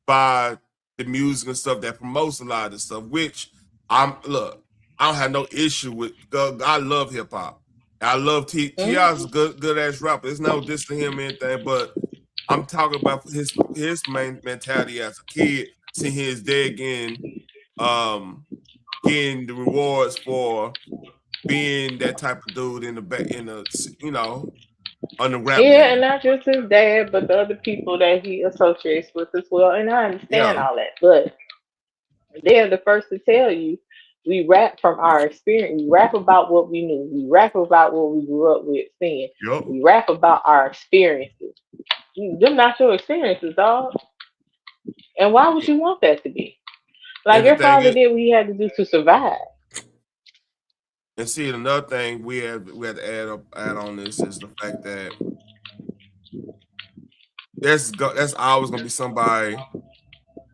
by the music and stuff that promotes a lot of this stuff. Which I don't have no issue with. I love hip hop. I love T.I.'s Hmm. good ass rapper. It's no diss to him or anything, but I'm talking about his main mentality as a kid, seeing his dad um getting the rewards for being that type of dude in the back in the on the rap Yeah, and game. not just his dad, but the other people that he associates with as well. And I understand Yeah. all that, but they're the first to tell you we rap from our experience. We rap about what we knew. We rap about what we grew up with seeing. Yep. We rap about our experiences. Them not your experiences, dog. And why would you want that to be? Like And the your thing father is, did what he had to do to survive. and see another thing we have to add on this is the fact that that's always gonna be somebody,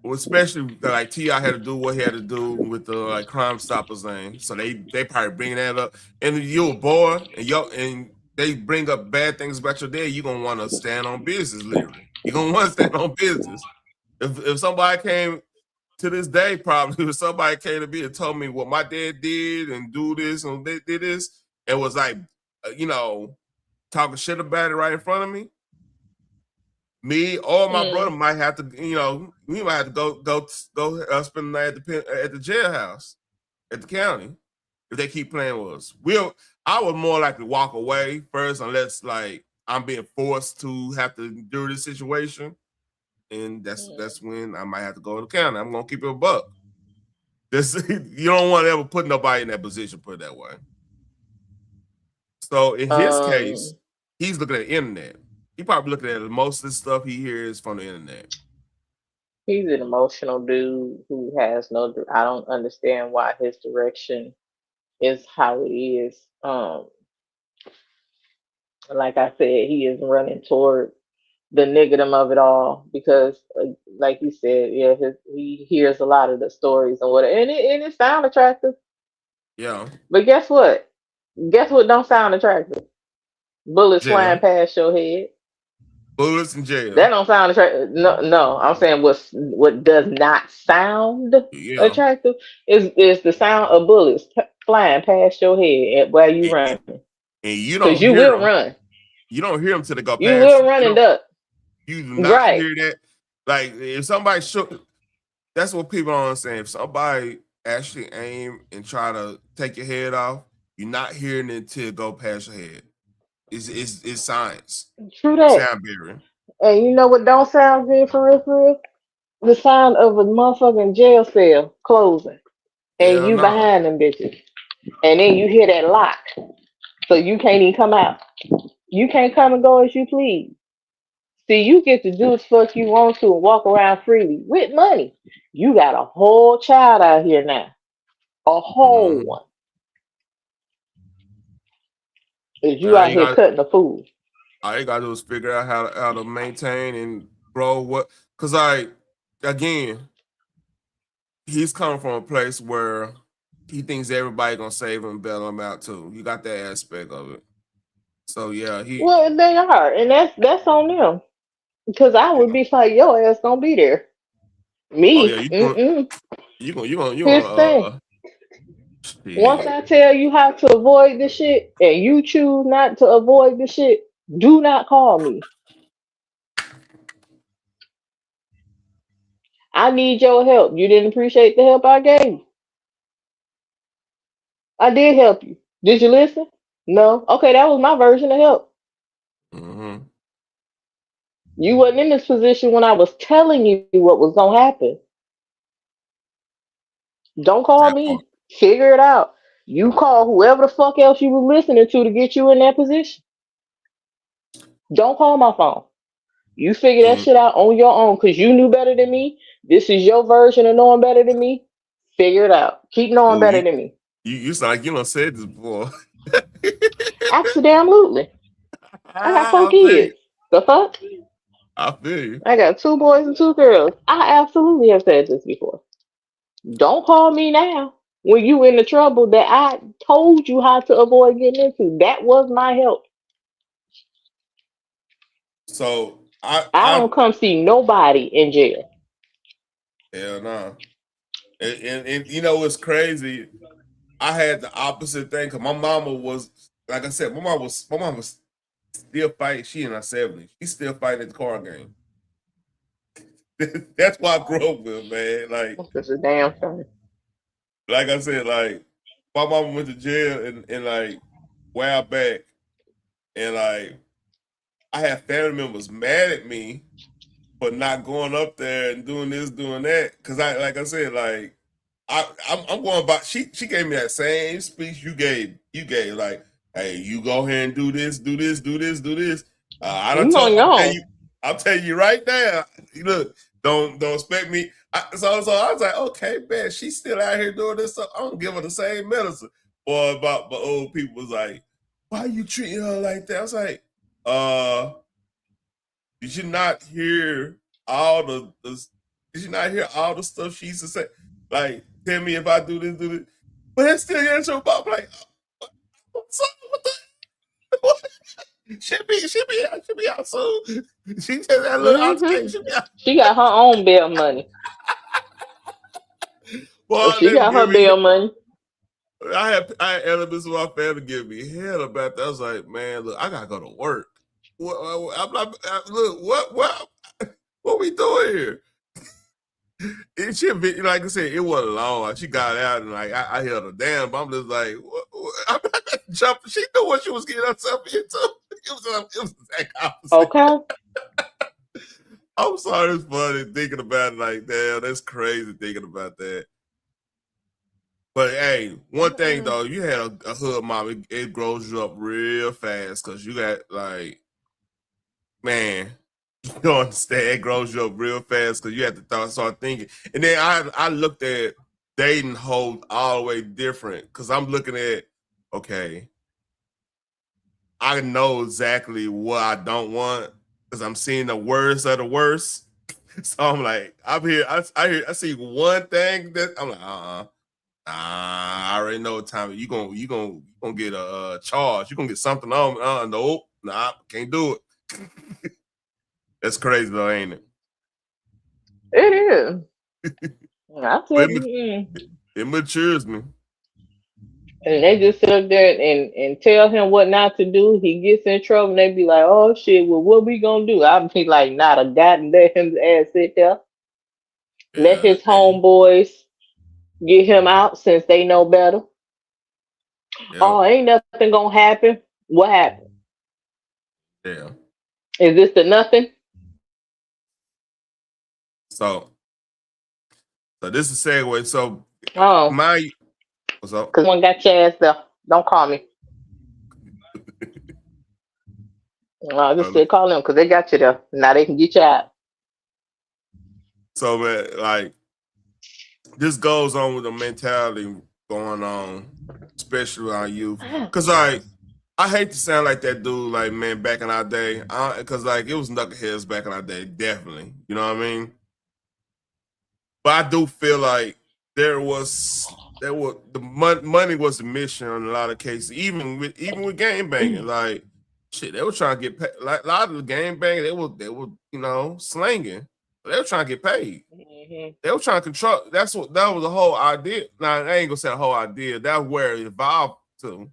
well, especially like T.I. had to do what he had to do with the like Crime Stoppers thing. So they probably bring that up. And you a boy and they bring up bad things about your dad, you're gonna want to stand on business, literally. You're gonna want to stand on business. If somebody came to this day, probably if somebody came to me and told me what my dad did and do this and they did this, and was like, you know, talking shit about it right in front of me or my brother Mm. might have to, we might have to go spend the night at the jailhouse at the county if they keep playing with us. I would more likely walk away first unless like I'm being forced to have to endure this situation, and that's when I might have to go to the county. I'm gonna keep it a buck. You don't want to ever put nobody in that position, put it that way. So in his case, he's looking at the internet. He probably looking at most of the stuff he hears from the internet. He's an emotional dude who has no. I don't understand why his direction is how it is. Like I said, he is running toward the negative of it all because, like you said, yeah, he hears a lot of the stories and whatever, and it sounds attractive. Yeah. But guess what? Guess what don't sound attractive? Bullets flying Jail. past your head. Bullets in jail. That don't sound attractive. No. I'm saying what does not sound attractive is the sound of bullets flying past your head while you running. And you don't Because you hear will them. run. You don't hear them till they go You past will run and you. duck. You do not hear that. Like if somebody shook, that's what people don't understand. If somebody actually aim and try to take your head off, you're not hearing it until it go past your head. It's science. True that. Sound barrier. And you know what don't sound good for real? The sound of a motherfucking jail cell closing. And Hell you no. behind them bitches. And then you hear that lock. So you can't even come out. You can't come and go as you please. See, you get to do the fuck you want to and walk around freely with money. You got a whole child out here now. A whole one. Is you out here cutting a fool. All you gotta do is figure out how to maintain and grow what, because again, he's coming from a place where he thinks everybody gonna save him and bail him out too. You got that aspect of it. So yeah, well, they are, and that's on them. Because I would be like, your ass gonna be there. Me, oh yeah, you gonna Here's the thing. Once I tell you how to avoid the shit, and you choose not to avoid the shit, do not call me. I need your help. You didn't appreciate the help I gave you. I did help you. Did you listen? No. Okay, that was my version of help. Mm-hmm. You wasn't in this position when I was telling you what was gonna happen. Don't call me. Figure it out. You call whoever the fuck else you was listening to get you in that position. Don't call my phone. You figure that shit out on your own because you knew better than me. This is your version of knowing better than me. Figure it out. Keep knowing better than me. You sound like you done said this before. Absolutely. I got 4 kids. The fuck? I feel you. I got 2 boys and 2 girls. I absolutely have said this before. Don't call me now when you in the trouble that I told you how to avoid getting into. That was my help. So I don't come see nobody in jail. Hell no. And you know what's crazy? I had the opposite thing because my mama was, like I said, my mom was still fighting. She in her 70s. She's still fighting at the card game. That's why I grew up with, man. Like that's a damn thing. Like I said, like my mama went to jail and like a while back, and like I had family members mad at me for not going up there and doing this, doing that. Cause like I said, like I'm going by. She gave me that same speech you gave. Like, hey, you go ahead and do this, do this, do this, do this. I'm telling you right now. Look, don't expect me. So I was like, okay, man, she's still out here doing this stuff. I don't give her the same medicine. Or but old people was like, why are you treating her like that? I was like, did you not hear all did you not hear all the stuff she used to say? Like, tell me if I do this. But it's still answer about like, what the what? She'll be out soon. She just had a little altercation. She got her own bail money. Well, she got her bail money. I had elements of my family give me hell about that. I was like, man, look, I gotta go to work. I'm not. Look, what we doing here? It should be like I said. It wasn't long. She got out and like I held her down, but I'm just like, I'm not jumping. She knew what she was getting herself into. was the exact opposite. Okay. I'm sorry, it's funny thinking about it like, damn, that's crazy thinking about that. But hey, one thing though, you had a hood mom, it grows you up real fast because you got like, man, you don't understand, it grows you up real fast because you have to start thinking. And then I looked at dating hold all the way different because I'm looking at, okay, I know exactly what I don't want because I'm seeing the worst of the worst. So I'm like, I'm here. I see one thing that I'm like, I already know what time you gonna get a charge. You gonna get something on me. Nope, nah, can't do it. That's crazy though, ain't it? It is. I But said, it matures me. and they just sit up there and tell him what not to do. He gets in trouble, and they be like, "Oh shit, well, what we gonna do?" I be like, "Not a goddamn ass sit there. Let Yeah, his homeboys get him out since they know better. yeah, Oh, ain't nothing gonna happen. What happened? yeah. Is this the nothing?" So this is a segue. So Oh, my what's up? because one got your ass there. Don't call me. I just said call them because they got you there. Now they can get you out. So man, like this goes on with the mentality going on, especially our youth. Cause like I hate to sound like that dude, like man, back in our day, cause like it was knuckleheads back in our day, definitely. You know what I mean? But I do feel like there was the money was the mission in a lot of cases, even with game banging. Like shit, they were trying to get paid. Like a lot of the game banging, they were slanging. But they were trying to get paid. Mm-hmm. They were trying to control. That was the whole idea. Now I ain't gonna say the whole idea. That's where it evolved to,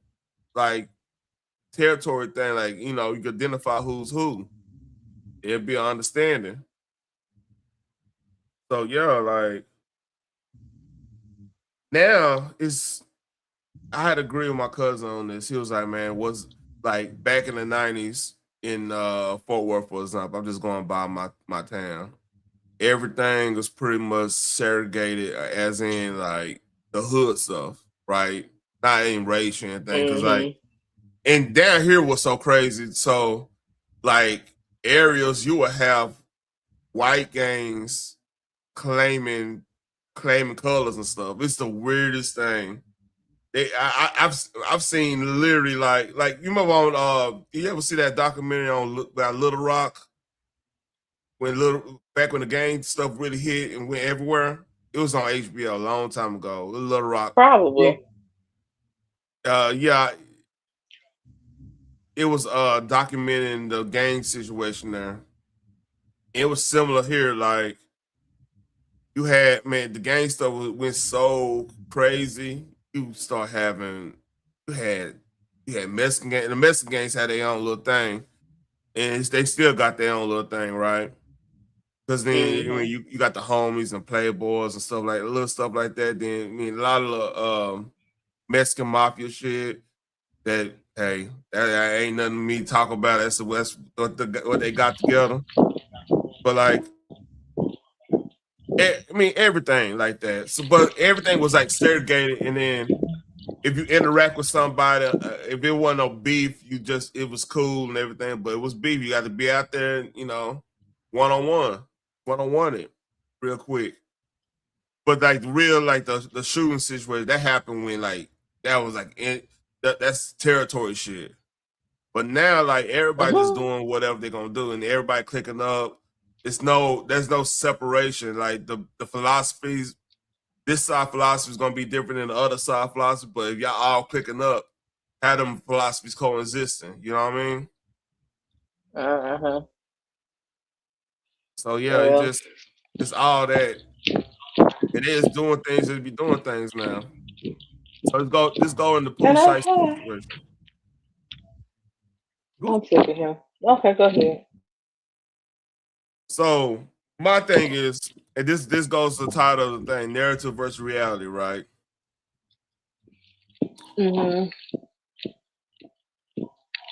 like territory thing. Like you can identify who's who. It'd be an understanding. So yeah, like now it's. I had to agree with my cousin on this. He was like, "Man, was like back in the '90s in Fort Worth, for example. I'm just going by my town. Everything was pretty much segregated, as in like the hood stuff, right? Not in race or anything, because like, Mm-hmm. and down here was so crazy. So like areas you would have white gangs claiming colors and stuff. It's the weirdest thing. I've seen literally like you remember on you ever see that documentary on about Little Rock when back when the gang stuff really hit and went everywhere. It was on HBO a long time ago. Little Rock. Probably. Yeah, it was documenting the gang situation there. It was similar here. Like you had the gang stuff went so crazy. You start having you had Mexican gang. The Mexican gangs had their own little thing, and they still got their own little thing, right? Because then Mm-hmm. you got the homies and playboys and stuff like little stuff like that. Then a lot of the Mexican mafia shit that hey that ain't nothing to me talk about. That's what they got together. But like everything like that. So but everything was like segregated, and then if you interact with somebody, if it wasn't no beef, it was cool and everything. But it was beef. You got to be out there, one on one it real quick. But like the real like the shooting situation that happened when like that was like that's territory shit. But now like everybody just Mm-hmm. doing whatever they're gonna do, and everybody clicking up. There's no separation. Like the philosophies, this side philosophy is gonna be different than the other side philosophy. But if y'all all clicking up, have them philosophies coexisting. You know what I mean? Uh-huh. So yeah, Yeah. it's all that. It is doing things. It be doing things now. So let's go into And police I shiesty have. situation. I'm sick of him. Okay, go ahead. So my thing is, and this goes to the title of the thing: narrative versus reality, right? Mm-hmm.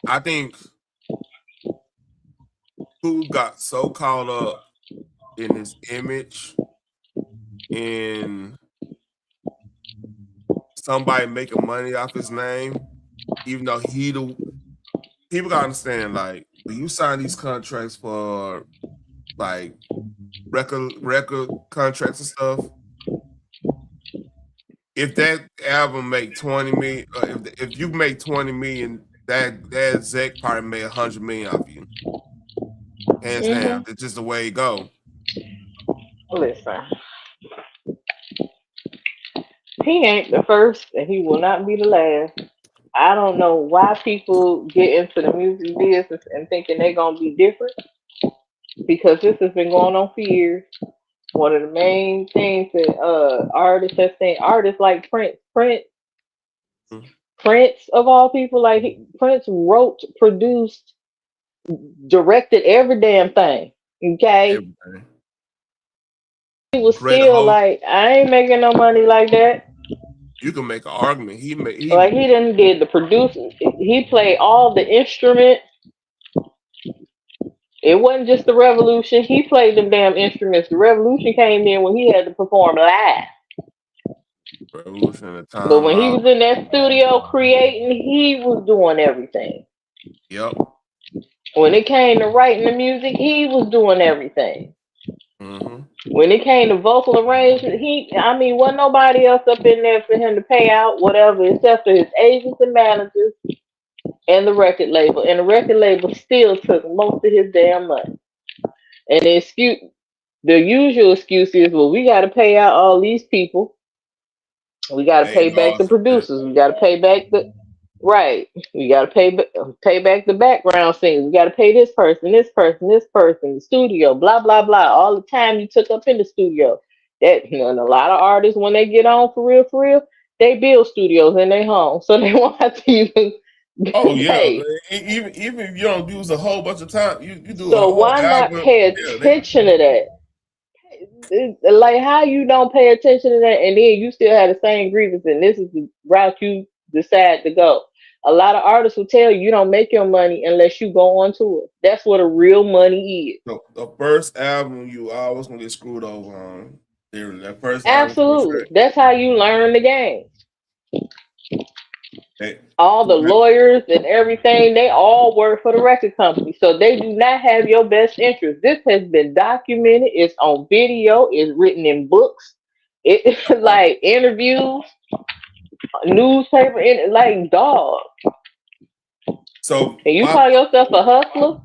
I think who got so caught up in his image and somebody making money off his name, even though people gotta understand, like, when you sign these contracts for like record contracts and stuff, if that album make 20 million, if you make 20 million, that exec probably made 100 million off you. Hands down. It's just the way it go. Listen, he ain't the first, and he will not be the last. I don't know why people get into the music business and thinking they're gonna be different, because this has been going on for years. One of the main things that artists have seen, artists like Mhm. Prince of all people, like Prince wrote, produced, directed every damn thing. Okay, Everything. he was Great still hope. like, I ain't making no money like that. You can make an argument. Like he didn't did the producing. He played all the instruments. It wasn't just the revolution. He played them damn instruments. The revolution came in when he had to perform live. revolution at the But time. when he was in that studio creating, he was doing everything. Yep. When it came to writing the music, he was doing everything. Mm-hmm. When it came to vocal arrangement, wasn't nobody else up in there for him to pay out, whatever, except for his agents and managers and the record label. And the record label still took most of his damn money. And the usual excuse is, well, we got to pay out all these people. We got to pay back the producers. We got to pay back the right. We got to pay back the background singers. We got to pay this person, this person, this person, the studio, blah blah blah. All the time you took up in the studio. That and a lot of artists, when they get on for real, they build studios in their home, so they won't have to even Oh yeah. pay. Even if you don't use a whole bunch of time, you do a So whole why not album. pay Yeah, attention to that? Like how you don't pay attention to that, and then you still have the same grievance, and this is the route you decide to go. A lot of artists will tell you you don't make your money unless you go on tour. That's what a real money is. the first album you always gonna get screwed over on. That first album Absolutely. contract. That's how you learn the game. Hey, All the lawyers and everything, they all work for the record company. So they do not have your best interest. This has been documented. It's on video. It's written in books. It's like interviews, newspaper, like dog. so And you call yourself a hustler?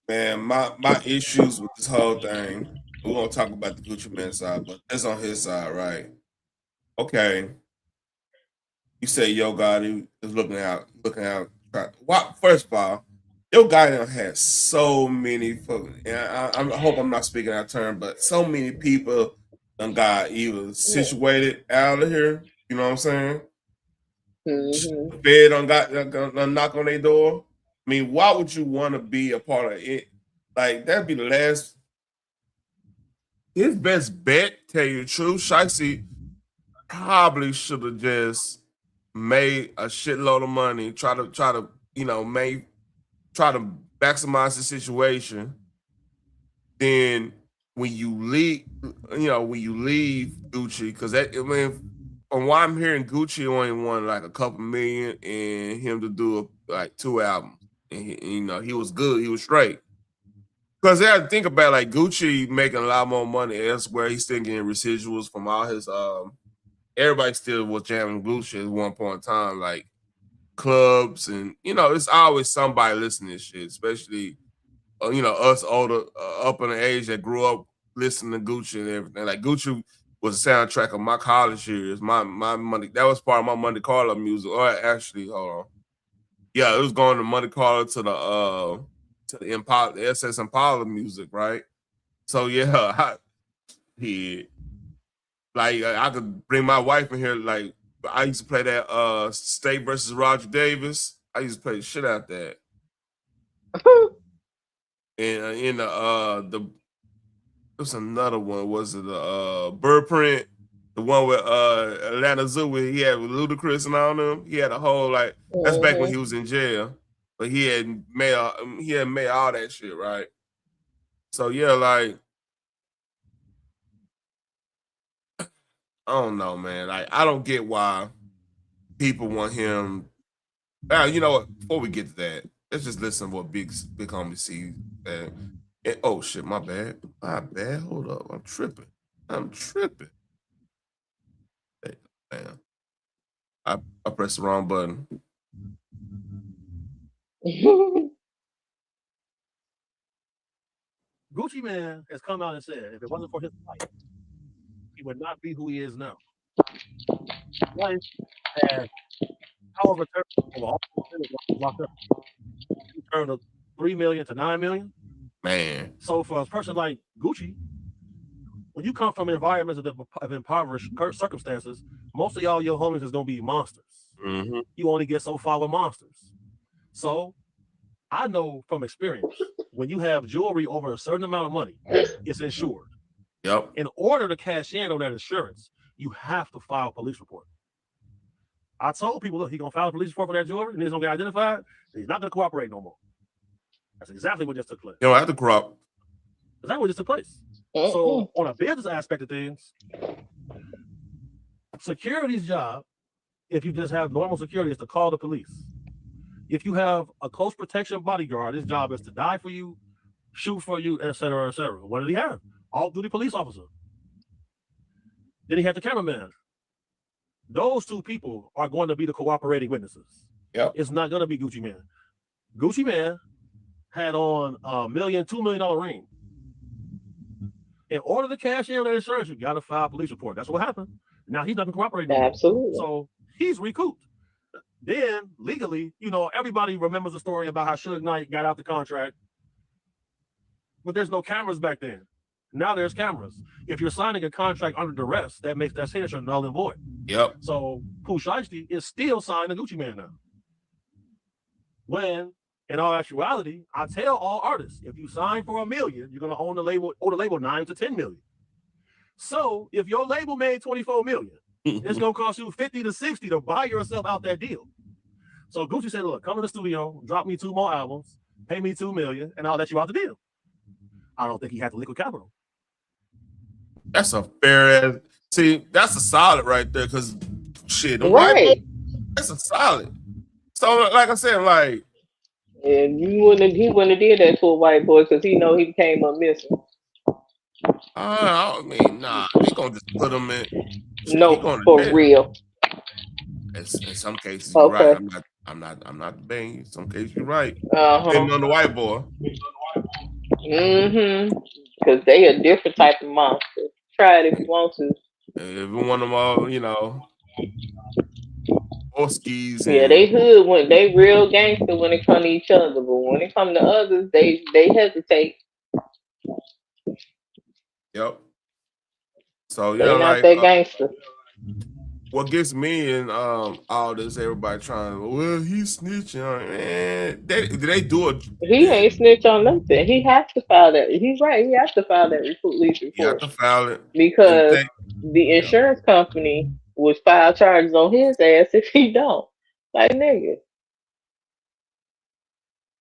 man, my issues with this whole thing. We're gonna talk about the Gucci Man side, but that's on his side, right? Okay. You say Yo Gotti is looking out. First of all, Yo Gotti done had so many fucking. And I hope I'm not speaking out of turn, but so many people done got either situated out of here. You know what I'm saying? Mm-hmm. Fed done knock on their door. I mean, why would you want to be a part of it? Like that'd be the last. His best bet, tell you the truth, Shicey probably should have just made a shitload of money, try to try to maximize the situation. Then when you leave, when you leave Gucci, because from what I'm hearing, Gucci only won like a couple million, and him to do like 2 albums, and he was good, he was straight. Because they had to think about like Gucci making a lot more money elsewhere. He's still getting residuals from all his everybody still was jamming Gucci at one point in time, like clubs, and it's always somebody listening to shit, especially us older, up in the age that grew up listening to Gucci and everything. Like Gucci was the soundtrack of my college years. My money, that was part of my Monte Carlo music. Or actually, hold on, yeah, it was going to Monte Carlo to the Impala, the SS Impala music, right? So yeah, I could bring my wife in here. Like I used to play that State versus Roger Davis. I used to play the shit out that. And in the there's another one. Was it the Bird Print? The one with Atlanta Zoo where he had with Ludacris and all them. He had a whole that's back when he was in jail. But he had made all that shit, right? So yeah, like I don't know, man. Like I don't get why people want him. You know what? Before we get to that, let's just listen to what Big Homie C said. Oh shit, my bad. My bad. Hold up. I'm tripping. Hey, damn. I pressed the wrong button. Gucci Man has come out and said if it wasn't for his wife, he would not be who he is now. Wife had power of attorney over all locked up. He turned a 3 million to 9 million. Man. So for a person like Gucci, when you come from environments of impoverished circumstances, most of y'all your homies is gonna be monsters. Mm-hmm. You only get so far with monsters. So I know from experience, when you have jewelry over a certain amount of money, it's insured. Yep. In order to cash in on that insurance, you have to file a police report. I told people, look, he's gonna file a police report for that jewelry, and he's gonna get identified. He's not gonna cooperate no more. That's exactly what just took place. You don't have to crop. That's what just took place. So on a business aspect of things, security's job, if you just have normal security, is to call the police. If you have a close protection bodyguard, his job is to die for you, shoot for you, etc., etc. What did he have? Off-duty police officer. Then he had the cameraman. Those two people are going to be the cooperating witnesses. Yep. It's not going to be Gucci Man. Gucci Man had on a $2 million ring. In order to cash in on that insurance, you got to file a police report. That's what happened. Now he's not cooperating. Absolutely. So he's recouped. Then legally, everybody remembers the story about how Suge Knight got out the contract, but there's no cameras back then. Now there's cameras. If you're signing a contract under duress, that makes that signature null and void. Yep. So Pooh Shiesty is still signed to Gucci Man now. When, in all actuality, I tell all artists, if you sign for $1 million, you're gonna owe the label 9 to 10 million. So if your label made 24 million, it's gonna cost you 50 to 60 to buy yourself out that deal. So Gucci said, look, come to the studio, drop me 2 more albums, pay me 2 million, and I'll let you out the deal. I don't think he had the liquid capital. That's a fair. See, that's a solid right there. Cause shit, the Right. that's a solid. So, like I said, like, And he wouldn't have did that to a white boy because he know he came up missing. I mean, nah, they gonna just put him in. No, for real. In some cases, you're Okay. right. I'm not debating. In some cases, you're right. Uh-huh. Depending on the white boy. Mm-hmm. Because they a different type of monster. Try it if you want to. If you want them all, Orskis. Yeah, they hood when they real gangster when it come to each other, but when it come to others, they hesitate. Yep. So They yeah, not like that gangster. what gets me in all this, everybody trying, well, he's snitching. Man, they do it. He ain't snitch on nothing. He has to file that. He's right. He has to file that police report. You have to file it because the insurance company would file charges on his ass if he don't. Like, nigga.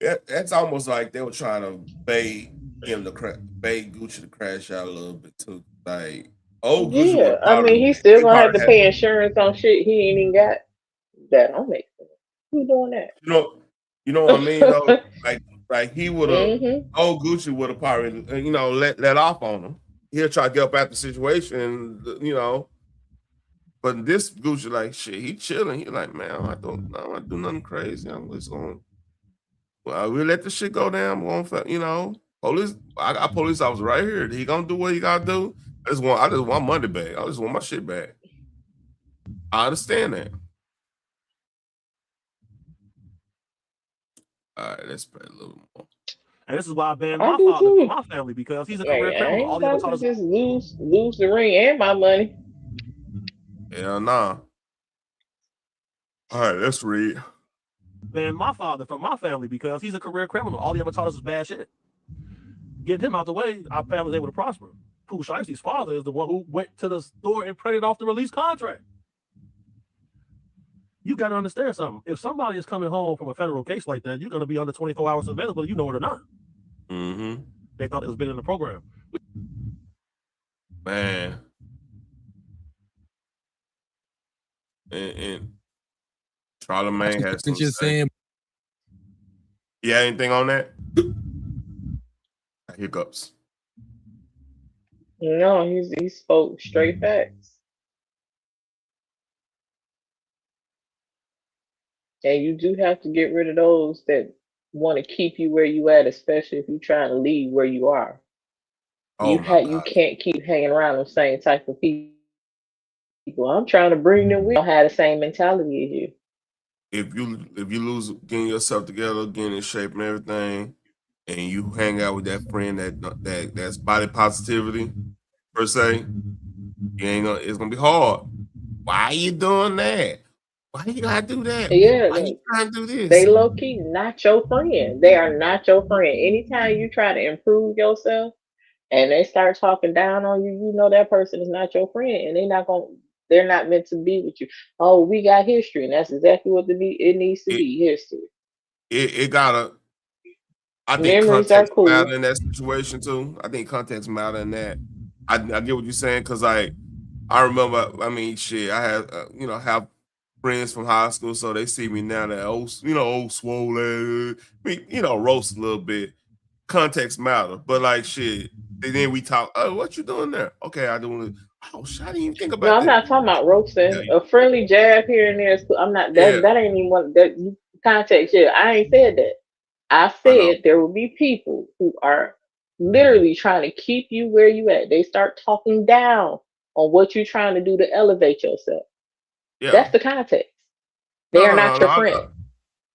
That's almost like they were trying to bait Gucci to crash out a little bit too. Like, Gucci. Yeah, I mean, he's still gonna have to pay insurance on shit he ain't even got. That don't make sense. Who's doing that? You know what I mean? Though, like he would have. Gucci would have probably, let off on him. He'll try to get up at the situation, But this Gucci, like, shit, he chilling. He like, man, I don't want to do nothing crazy. I'm just going. Well, we let the shit go down. I'm going, police. I got police officer right here. He gonna do what he gotta do. I just want money back. I just want my shit back. I understand that. All right, let's play a little more. And this is why I banned my father from my family because he's a career criminal. All the other just lose the ring and my money. Hell nah. All right, let's read. Banned my father from my family because he's a career criminal. All he ever taught us is bad shit. Getting him out the way, our family was able to prosper. Pooh Shiesty's father is the one who went to the store and printed off the release contract. You got to understand something. If somebody is coming home from a federal case like that, you're going to be under 24 hours available, you know it or not. Mm-hmm. they thought it was been in the program. Man. And Charlamagne has some Just say. saying. Yeah, anything on that? Hiccups. No, he spoke straight facts. And you do have to get rid of those that want to keep you where you at, especially if you're trying to leave where you are. Oh my You God. can't keep hanging around the same type of people. I'm trying to bring them with. Don't have the same mentality as you. If you lose getting yourself together, getting in shape and everything, and you hang out with that friend that's body positivity per se, it's gonna be hard. Why are you doing that? Why you gotta do that? Yeah, Why you trying to do they this? low key not your friend. They are not your friend. Anytime you try to improve yourself and they start talking down on you, you know that person is not your friend, and they're not meant to be with you. Oh, we got history, and that's exactly what it needs to It be, history. it gotta. I think Memories are context matter cool. in that situation too. I think context matter in that. I get what you're saying because I remember. I mean, shit. I had have friends from high school, so they see me now that old Swalwell. Roast a little bit. Context matter, but like shit. And then we talk. Oh, what you doing there? Okay, I doing. Oh, shit, I didn't even think No, about I'm that. not talking about roasting. Yeah, A friendly jab here and there is cool. I'm not yeah, that ain't even one that you context. Yeah, I ain't said that. I I know. said there will be people who are literally trying to keep you where you at. They start talking down on what you're trying to do to elevate yourself. Yeah. That's the context. They No, are no, no, not no. your friend.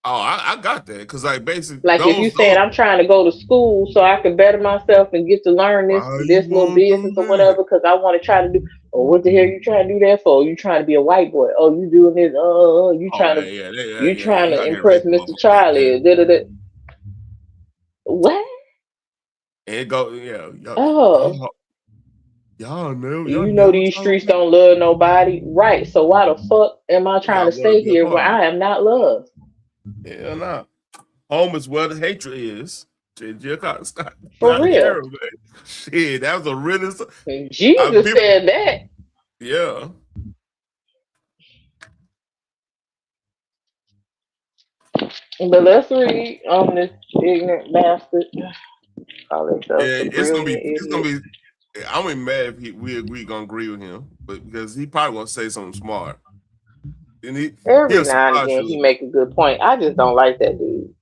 I got that because like basically Like if you said I'm trying to go to school so I can better myself and get to learn why you this little want to business do or that? whatever because I want to try to do. Or what the hell you trying to do that for? You trying to be a white boy? Oh, you doing this? Oh yeah, You trying to y'all get ready impress for Mr. motherfuckers like that. Charlie? Da, da, da. What? And it go, Oh, y'all you know never these told streets me. don't love nobody, right? So why the fuck am I trying Y'all to want to stay be a here where part of it. I am not loved? Hell nah. Home is where the hatred is. Shit, Jill Scott, For not real. here, man. Shit, that was a really. And Jesus People, said that. yeah. But let's read on this ignorant bastard. Call himself Yeah, a brilliant it's gonna idiot. be. I'm even mad if we gonna agree with him, but because he probably gonna say something smart, and Every he'll now and surprise you again a he little bit. make a good point. I just don't like that dude.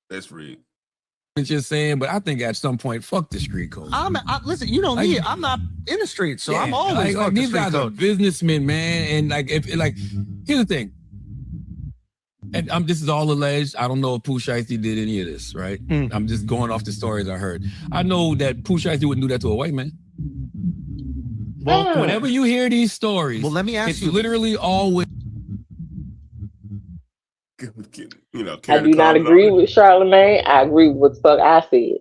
Let's read. Just saying, but I think at some point, fuck the street code. Listen, you know me. I'm not in the street, so I'm always like fuck the these street guys are code. businessmen, man. And like if here's the thing. And this is all alleged. I don't know if Pooh Shiesty did any of this, right? I'm just going off the stories I heard. I know that Pooh Shiesty wouldn't do that to a white man. Well, whenever you hear these stories, Well, let me ask it's you. literally always. I do not agree with Charlamagne. I agree with what the fuck I said.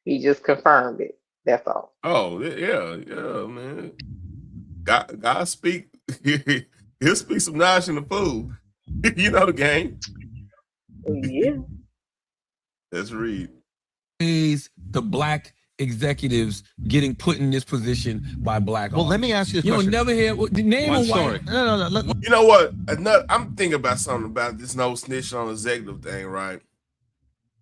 He just confirmed it. That's all. Oh yeah, man. God speak. He'll speak some nosh in the food. You know the game. Yeah. Let's read. The black executives getting put in this position by black. Well, let me ask you a You question. don't never hear name One a story. white. No. You know what? I'm thinking about something about this no snitch on executive thing, right?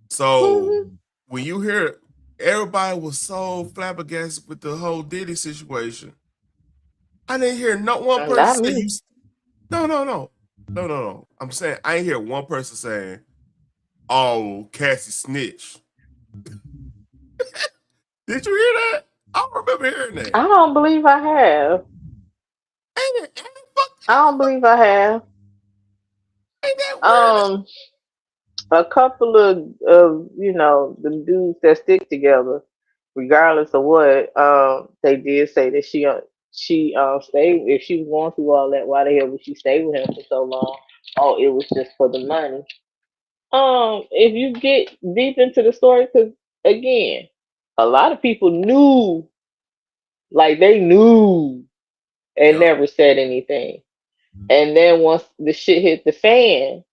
So when you hear everybody was so flabbergasted with the whole Diddy situation, I didn't hear not one person Not say me. you. No. I'm saying I ain't hear one person saying, "Oh, Cassie snitch." Did you hear that? I don't remember hearing that. I don't believe I have. I don't believe I have. Ain't that weird? A couple of the dudes that stick together, regardless of what, they did say that she stayed. If she was going through all that, why the hell would she stay with him for so long? Oh, it was just for the money. If you get deep into the story, because again, a lot of people knew, like they knew, and Yeah. never said anything. And then once the shit hit the fan,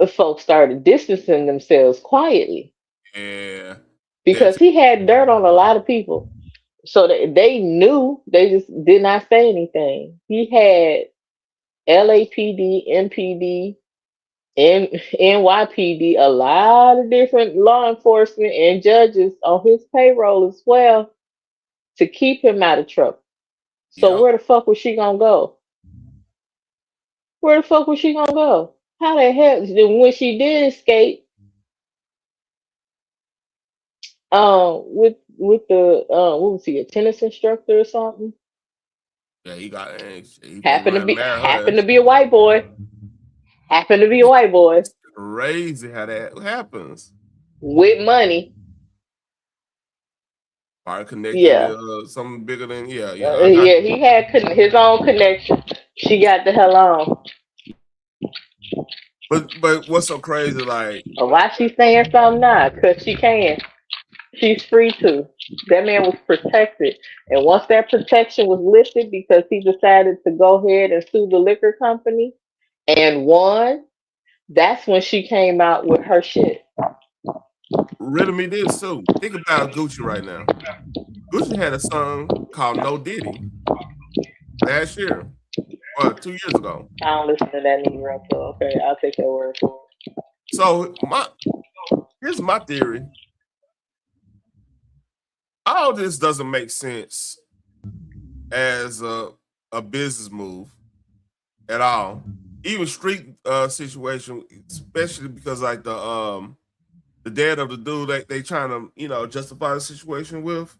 folks started distancing themselves quietly Yeah. because he had dirt on a lot of people. So they knew, they just did not say anything. He had LAPD, MPD, NYPD, a lot of different law enforcement and judges on his payroll as well to keep him out of trouble. So Yep. where the fuck was she gonna go? Where the fuck was she gonna go? How the hell? When she did escape, with the what was he, a tennis instructor or something? Yeah, he fucking Happened to around and be married her. happened to be a white boy. Happened to be a white boy Crazy how that happens. with money. Probably connected Yeah, with something bigger than I got yeah. He had his own connection. She got the hell on. but what's so crazy, like Why she saying something now? Cause she can. She's free to. That man was protected, and once that protection was lifted because he decided to go ahead and sue the liquor company and won, that's when she came out with her shit. riddle me this too. Think about Gucci right now. Gucci had a song called No Diddy last year. Or 2 years ago. I don't listen to that Negro, so okay, I'll take your word for it. So here's my theory. All this doesn't make sense as a business move at all. Even street situation, especially because like the dad of the dude they trying to justify the situation with.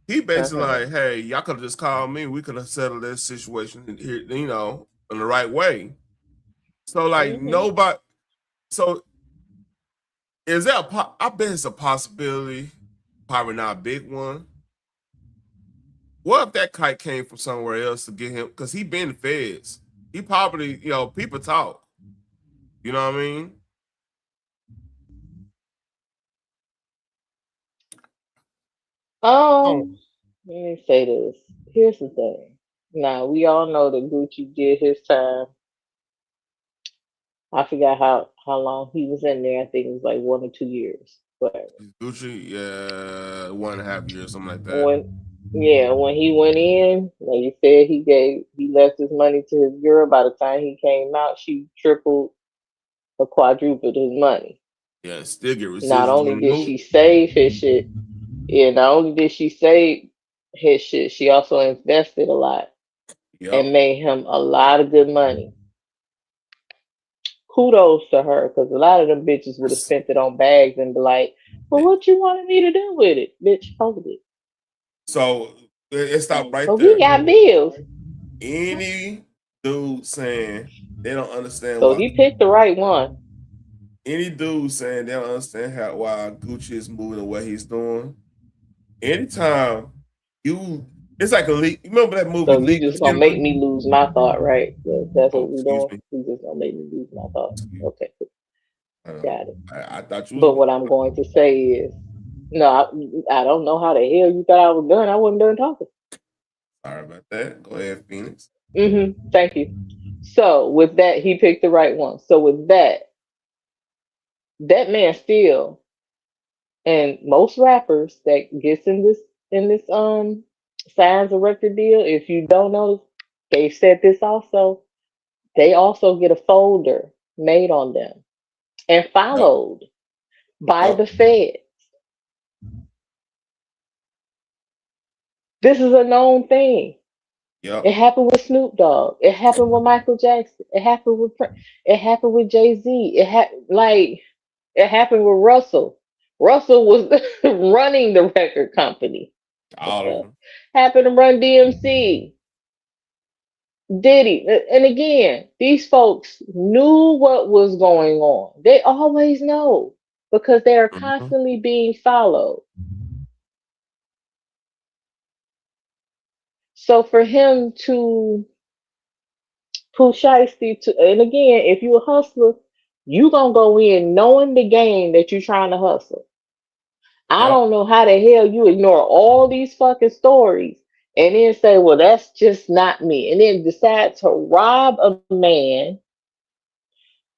He basically like, hey, y'all could have just called me. We could have settled this situation here, in the right way. So like nobody. So is that I bet it's a possibility, probably not a big one. What if that kite came from somewhere else to get him? Because he been feds. He probably, people talk. You know what I mean? Let me say this. Here's the thing. Now we all know that Gucci did his time. I forgot how long he was in there. I think it was like 1 or 2 years. But Gucci, 1.5 years, something like that. when he went in, like you said, he left his money to his girl. By the time he came out, she tripled or quadrupled his money. Yeah, still get Not residuals only on the did move. she save his shit, not only did she save his shit, she also invested a lot and Yep. made him a lot of good money. Kudos to her, because a lot of them bitches would have spent it on bags and be like, well, what you wanted me to do with it? Bitch, hold it. So it stopped right But there. we got bills. Any dude saying they don't understand So why. he picked the right one. Any dude saying they don't understand why Gucci is moving the way he's doing. Anytime it's like a leak. Remember that movie So you Legal just gonna make Tender? me lose my thought, right? That's Oh, what we excuse doing. me. You just gonna make me lose my thought. Okay, got it. I thought you But was. what I'm going to say is, no, I don't know how the hell you thought I was done. I wasn't done talking. Sorry about that. Go ahead, Phoenix. Thank you. So with that, he picked the right one. So with that man still, and most rappers that gets in this signs a record deal, if you don't know, they said this also, they also get a folder made on them and Yep. followed by Yep. the Fed. This is a known thing. It Yep. happened with Snoop Dogg. It happened with Michael Jackson. It happened with it happened with Jay-Z. It happened with Russell. Russell was running the record company. All of them. Happened to run DMC. Diddy. And again, these folks knew what was going on. They always know because they are constantly being followed. So for him to push shiesty to, and again, if you're a hustler, you gonna go in knowing the game that you're trying to hustle. I Yep. don't know how the hell you ignore all these fucking stories and then say, well, that's just not me. And then decide to rob a man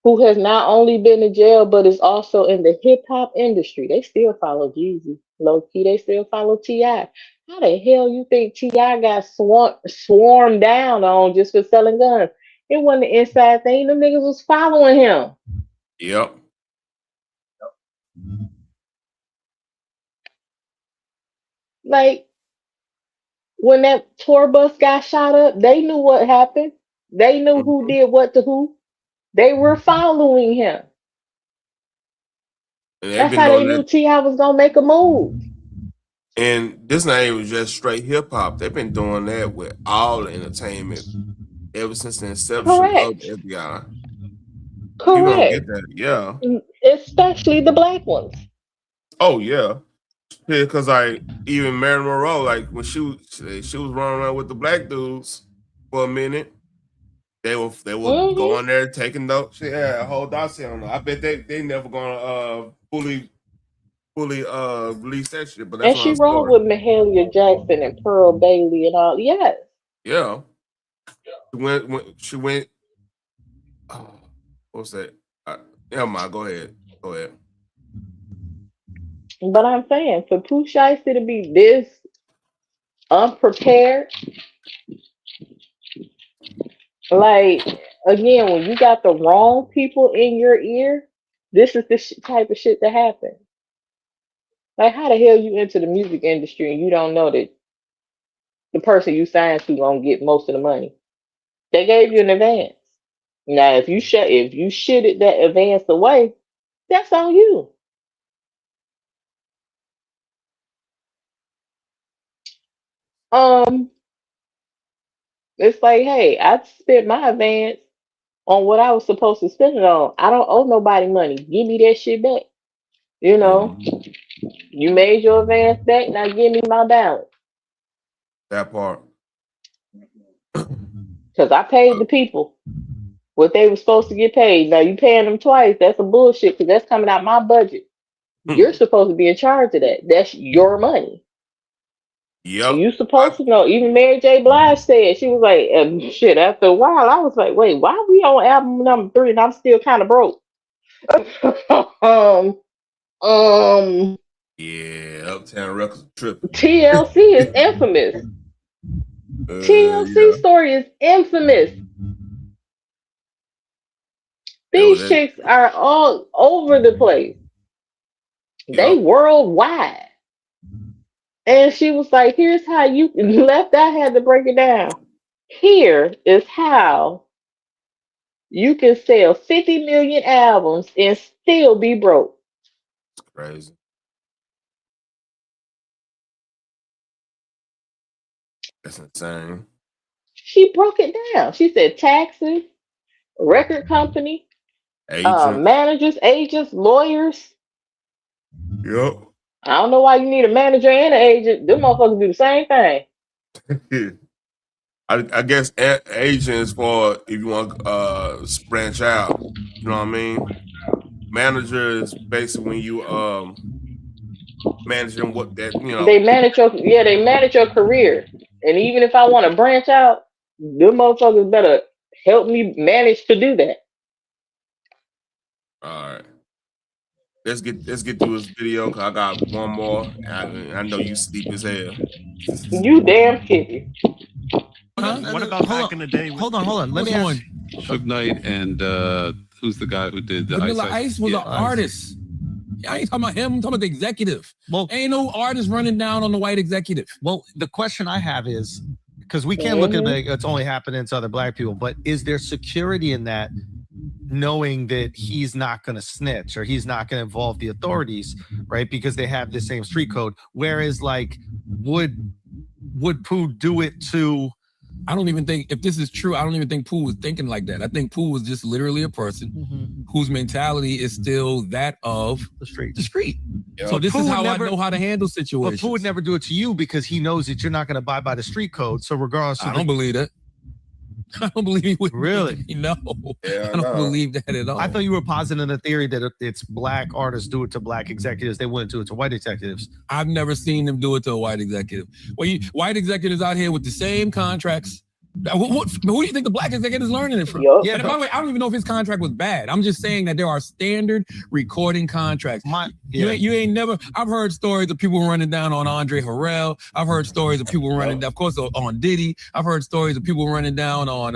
who has not only been in jail but is also in the hip hop industry. They still follow Jeezy. Low key, they still follow T.I. How the hell you think T.I. got swarmed down on just for selling guns? It wasn't the inside thing. Them niggas was following him. Yep. Like when that tour bus got shot up, they knew what happened. They knew who Mhm. did what to who. They were following him. And they've That's been how they doing knew that. T.I. was gonna make a move. And this not even just straight hip hop. They've been doing that with all entertainment ever since the inception of Correct. the FBI. People don't get Correct. that. Yeah. Especially the black ones. Oh yeah. Yeah, because like even Marilyn Monroe, like when she was running around with the black dudes for a minute, they were Hmm. going there taking notes. She had a whole dossier on her. I bet they never gonna fully release that shit, but that's And she another rolled story. with Mahalia Jackson and Pearl Bailey and all. Yes. Yeah. She went oh, what was that? Never mind, go ahead. Go ahead. But I'm saying for Pooh Shiesty to be this unprepared, like again, when you got the wrong people in your ear, this is the type of shit that happens. Like how the hell you into the music industry and you don't know that the person you signed to gonna get most of the money? They gave you an advance. Now if you shitted that advance away, that's on you. Um, it's like, hey, I spent my advance on what I was supposed to spend it on. I don't owe nobody money. Give me that shit back. You know, Mhm. you made your advance back. Now give me my balance. That part. Cause I paid the people what they were supposed to get paid. Now you paying them twice. That's a bullshit. Cause that's coming out my budget. You're supposed to be in charge of that. That's your money. Yep. You supposed to know. Even Mary J. Blige said she was like, shit. After a while, I was like, wait, why we on album number 3 and I'm still kind of broke? um, um, Yeah, Uptown Records tripping. TLC is infamous. TLC Yeah. story is infamous. Yo, These chicks are all over the place. They yep. worldwide. And she was like, here's how you left. I had to break it down. Here is how you can sell 50 million albums and still be broke. It's crazy. That's insane. She broke it down. She said taxes, record company, Agent. managers, agents, lawyers. Yep. I don't know why you need a manager and an agent. Them motherfuckers do the same thing. I guess agent is for if you want branch out. You know what I mean? Manager is basically when you managing what that you know. They manage your career. And even if I want to branch out, them motherfuckers better help me manage to do that. All right. Let's get through this video because I got one more. I know you sleep as hell. You damn kidding. What about back in the day? Hold on. Let me ask. Suge Knight and who's the guy who did the Vanilla Ice Ice was an artist. I ain't talking about him. I'm talking about the executive. Well, ain't no artist running down on the white executive. Well, the question I have is because we can't look at it's only happening to other black people, but is there security in that, knowing that he's not going to snitch or he's not going to involve the authorities, right? Because they have the same street code. Whereas, like, would Pooh do it to? I don't even think, if this is true, I don't even think Pooh was thinking like that. I think Pooh was just literally a person whose mentality is still that of the street. Yep. So this is how I know how to handle situations. But Pooh would never do it to you because he knows that you're not going to abide by the street code. So regardless, I don't believe that. I don't believe he would. Really? No, I don't believe that at all. I thought you were positing the theory that if it's black artists do it to black executives, they wouldn't do it to white executives. I've never seen them do it to a white executive. Well, white executives out here with the same contracts, Who do you think the black executive is learning it from? Yup. Yeah, And by the way, I don't even know if his contract was bad. I'm just saying that there are standard recording contracts. You ain't never. I've heard stories of people running down on Andre Harrell. I've heard stories of people running down, of course, on Diddy. I've heard stories of people running down on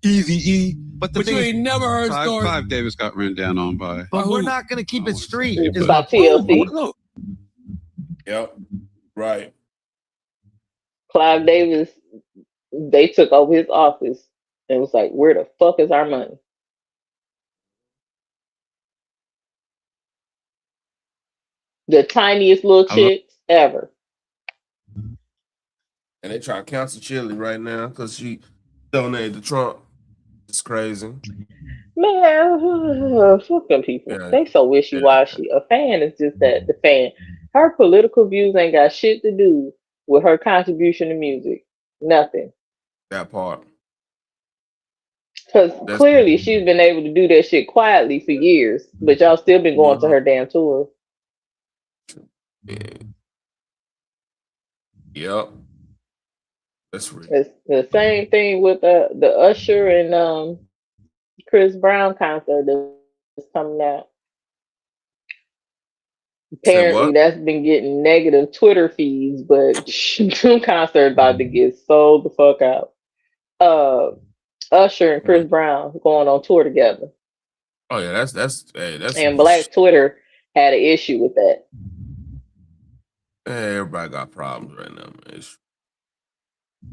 Eazy-E. But you ain't never heard stories. Clive Davis got run down on by. But we're not going to keep it street. It's by TLC. Yep. Right. Clive Davis, they took over his office and was like, where the fuck is our money? The tiniest little chicks ever. And they try to cancel Chili right now because she donated to Trump. It's crazy. Man, fuck them people. Yeah. They so wishy-washy. A fan is just that, the fan. Her political views ain't got shit to do with her contribution to music. Nothing. That part. Because clearly she's been able to do that shit quietly for years, but y'all still been going to her damn tour. Yeah. Yep. That's real. It's the same thing with the Usher and Chris Brown concert that's coming out. Apparently that's been getting negative Twitter feeds, but them concert about to get sold the fuck out. Usher and Chris Brown going on tour together. Oh yeah, that's and Black Twitter had an issue with that. Hey, everybody got problems right now, man.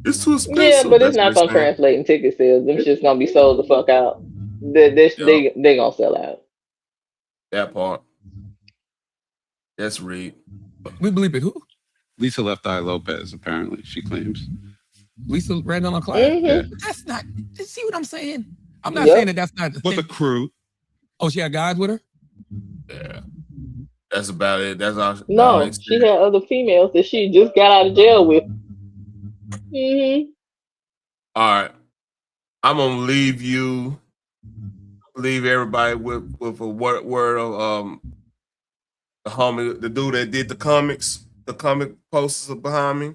It's too expensive. Yeah, but it's not gonna translate in ticket sales. Them shit's gonna be sold the fuck out. They gonna sell out. That part. That's Reed. We believe it. Who? Lisa Left Eye Lopez, apparently, she claims. Lisa ran down on Clive? Mm-hmm. Yeah. That's not, see what I'm saying? I'm not saying that's not the With a crew. Oh, she had guys with her? Yeah. That's about it. That's all. No, she had other females that she just got out of jail with. Mm-hmm. All right. I'm gonna leave everybody with a word of the homie, the dude that did the comic posters behind me.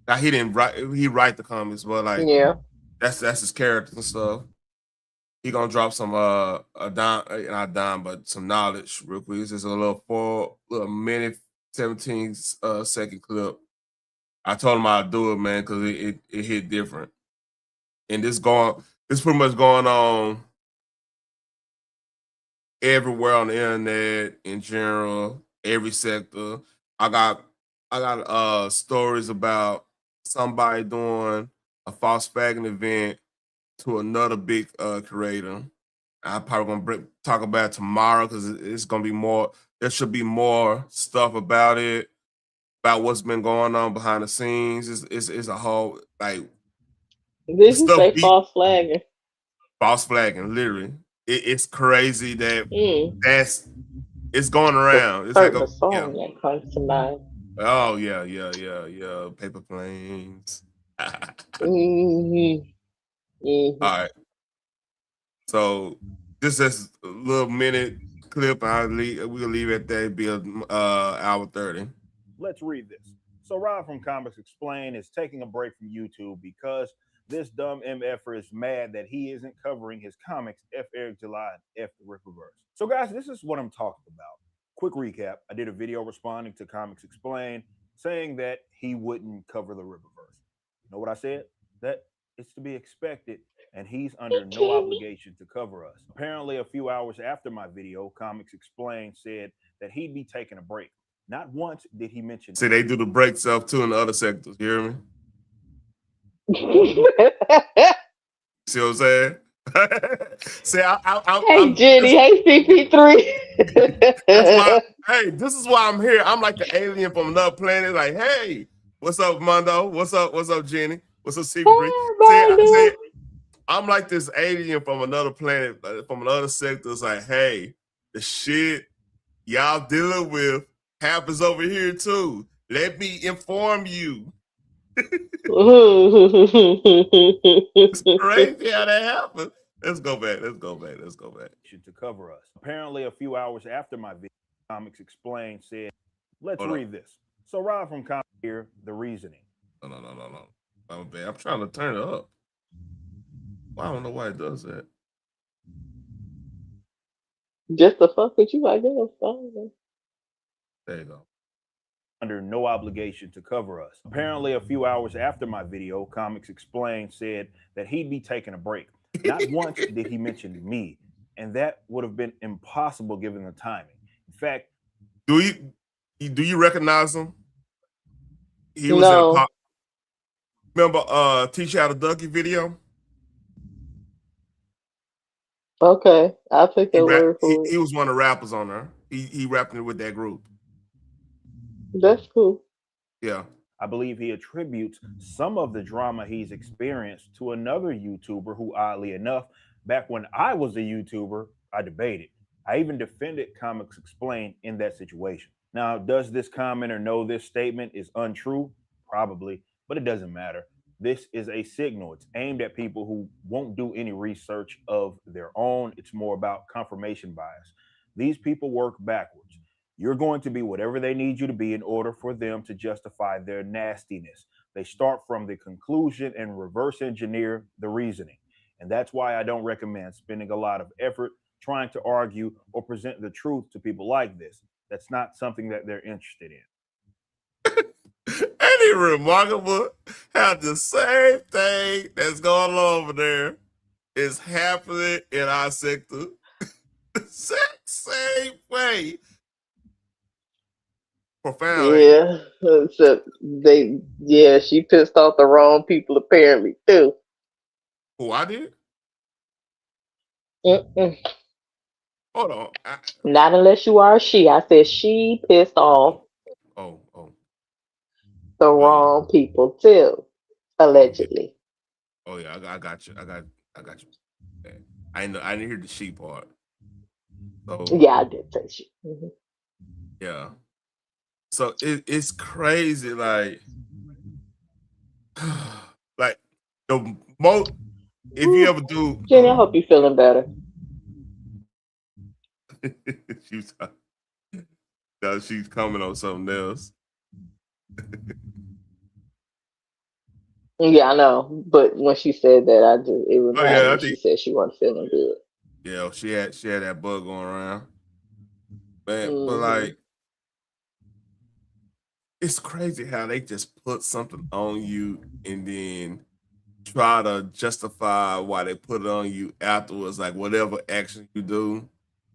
Now he didn't write the comics, but like that's his character and stuff. He gonna drop some not dime, but some knowledge real quick. It's just a little minute 17 second clip. I told him I'd do it, man, because it hit different. And this pretty much going on everywhere on the internet in general, every sector. I got stories about somebody doing a false flagging event to another big creator. I'm probably gonna talk about it tomorrow because it's gonna be more. There should be more stuff about it, about what's been going on behind the scenes. It's a whole like. Did you say false flagging? False flagging, literally. It's crazy that it's going around. It's like a song that comes to mind. Oh yeah. Paper planes. Mm-hmm. All right. So this is a little minute clip. We'll leave it at that. It'll be an hour 30. Let's read this. So Rob from Comics Explained is taking a break from YouTube because this dumb MFer is mad that he isn't covering his comics F. Eric July and F. the Rippaverse. So guys, this is what I'm talking about. Quick recap. I did a video responding to Comics Explained saying that he wouldn't cover the Rippaverse. You know what I said? That it's to be expected, and he's under no obligation to cover us. Apparently, a few hours after my video, Comics Explained said that he'd be taking a break. Not once did he mention. See, they do the break stuff too in the other sectors. You hear me? See what I'm saying? See, hey, Jenny. Hey, CP3. Hey, this is why I'm here. I'm like the alien from another planet. Like, hey, what's up, Mondo? What's up, Jenny? What's up, CP3? I'm like this alien from another planet, from another sector. It's like, hey, the shit y'all dealing with happens over here too. Let me inform you. It's crazy how that happened. Let's go back. To cover us. Apparently, a few hours after my video, Comics Explained said, let's read this. So Rob from Comics here, the reasoning. No. I'm trying to turn it up. I don't know why it does that. Just to fuck with you, I guess. I don't know. There you go. Under no obligation to cover us. Apparently, a few hours after my video, Comics Explained said that he'd be taking a break. Not once did he mention me, and that would have been impossible given the timing. In fact, do you recognize him? He was in a No. remember Teach How to Ducky video? Okay. I'll take your word for He it. was one of the rappers on there. He rapped it with that group. That's cool. Yeah. I believe he attributes some of the drama he's experienced to another YouTuber who, oddly enough, back when I was a YouTuber, I debated. I even defended Comics Explained in that situation. Now, does this commenter know this statement is untrue? Probably, but it doesn't matter. This is a signal. It's aimed at people who won't do any research of their own. It's more about confirmation bias. These people work backwards. You're going to be whatever they need you to be in order for them to justify their nastiness. They start from the conclusion and reverse engineer the reasoning. And that's why I don't recommend spending a lot of effort trying to argue or present the truth to people like this. That's not something that they're interested in. Ain't it remarkable how the same thing that's going on over there is happening in our sector? The same way. Profound. Yeah. Except she pissed off the wrong people apparently too. Who I did? Mm-mm. Hold on. Not unless you are a she. I said she pissed off Oh. the wrong people too, allegedly. Oh yeah, I got you. I got you. Okay. I didn't hear the she part. So Yeah, I did say she. Mm-hmm. Yeah. So it's crazy, like the most. If you ever do, Jenny, I hope you're feeling better. she's coming on something else. Yeah, I know. But when she said that, it reminded me she said she wasn't feeling good. Yeah, she had that bug going around. Man, but Mm-hmm. like it's crazy how they just put something on you and then try to justify why they put it on you afterwards, like whatever action you do.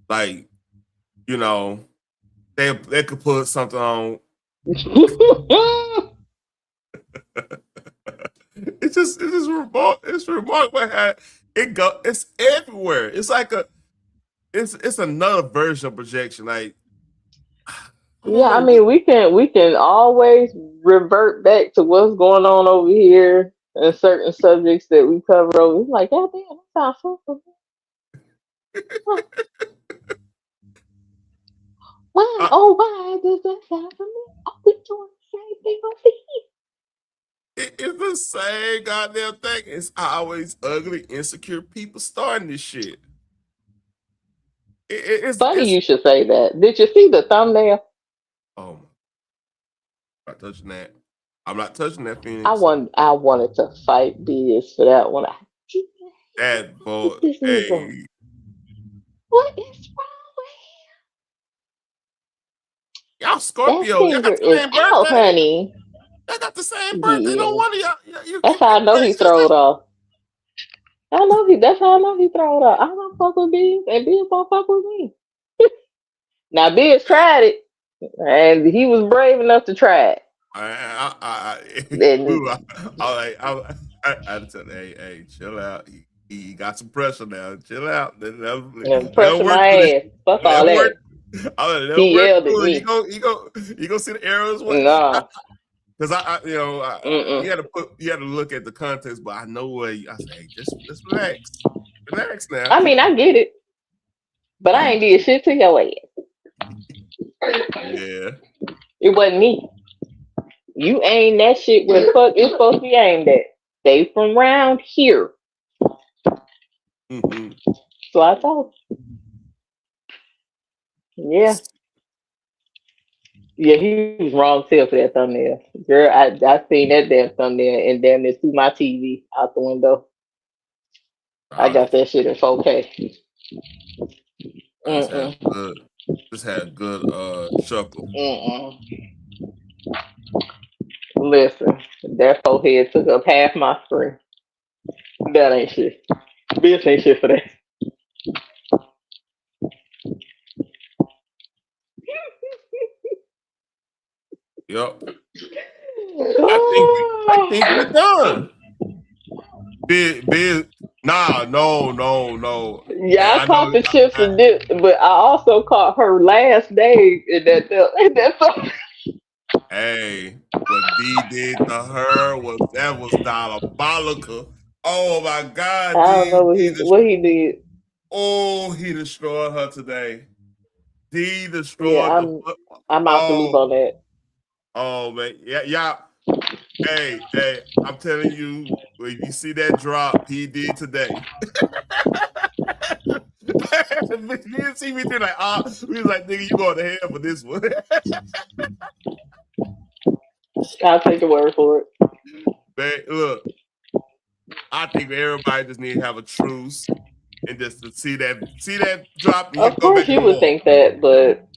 Like, you know, they could put something on. It's just remarkable. It's remarkable how it's everywhere. It's like it's another version of projection. Like, yeah, I mean, we can always revert back to what's going on over here and certain subjects that we cover over. It's like, God damn, that sounds so Why? Why does that sound for me? Oh, we doing the same thing over here. It's the same goddamn thing. It's always ugly, insecure people starting this shit. Funny you should say that. Did you see the thumbnail? Oh, I'm not touching that. I'm not touching that, Phoenix. I wanted to fight Biz for that one. That boy, hey. What is wrong with him? Y'all Scorpio, That y'all got finger the is same out, birthday. honey. Y'all got the same birthday. Yeah. No wonder y'all. That's how I know he throwed off. That's how I know he throwed off. I don't fuck with Biz, and Biz don't fuck with me. Now Biz tried it, and he was brave enough to try it. I tell him, hey, chill out. He got some pressure now. Chill out. Pressure my ass. Fuck all that. He yelled at me. You go see the arrows. Nah. Because you had to look at the context, but I know where I say, hey, just relax now. I mean, I get it, but I ain't did shit to your ass. Yeah, it wasn't me. You aimed that shit where the fuck it's supposed to be aimed at. They from round here. Mm-hmm. So I told you. Yeah. Yeah, he was wrong too for that thumbnail. Girl, I seen that damn thumbnail and damn it threw my TV out the window. I got that shit in 4K. Just had good. Just had good chuckle. Listen, that forehead took up half my screen. That ain't shit. Bitch ain't shit for that. Yep. I think we're done. Big. Nah, no. Yeah, I caught the chips and dip, but I also caught her last day in that song. Hey, what D did to her was diabolical. Oh my God, I don't know what he did. Oh, he destroyed her today. D destroyed Yeah, I'm out the loop on that. Oh man, yeah. Hey, I'm telling you, when you see that drop, he did today. Me and CP3 like, we was like, nigga, you going to hell for this one. I'll take your word for it. Man, look, I think everybody just need to have a truce and just to see that drop. And Of course, you would think that, but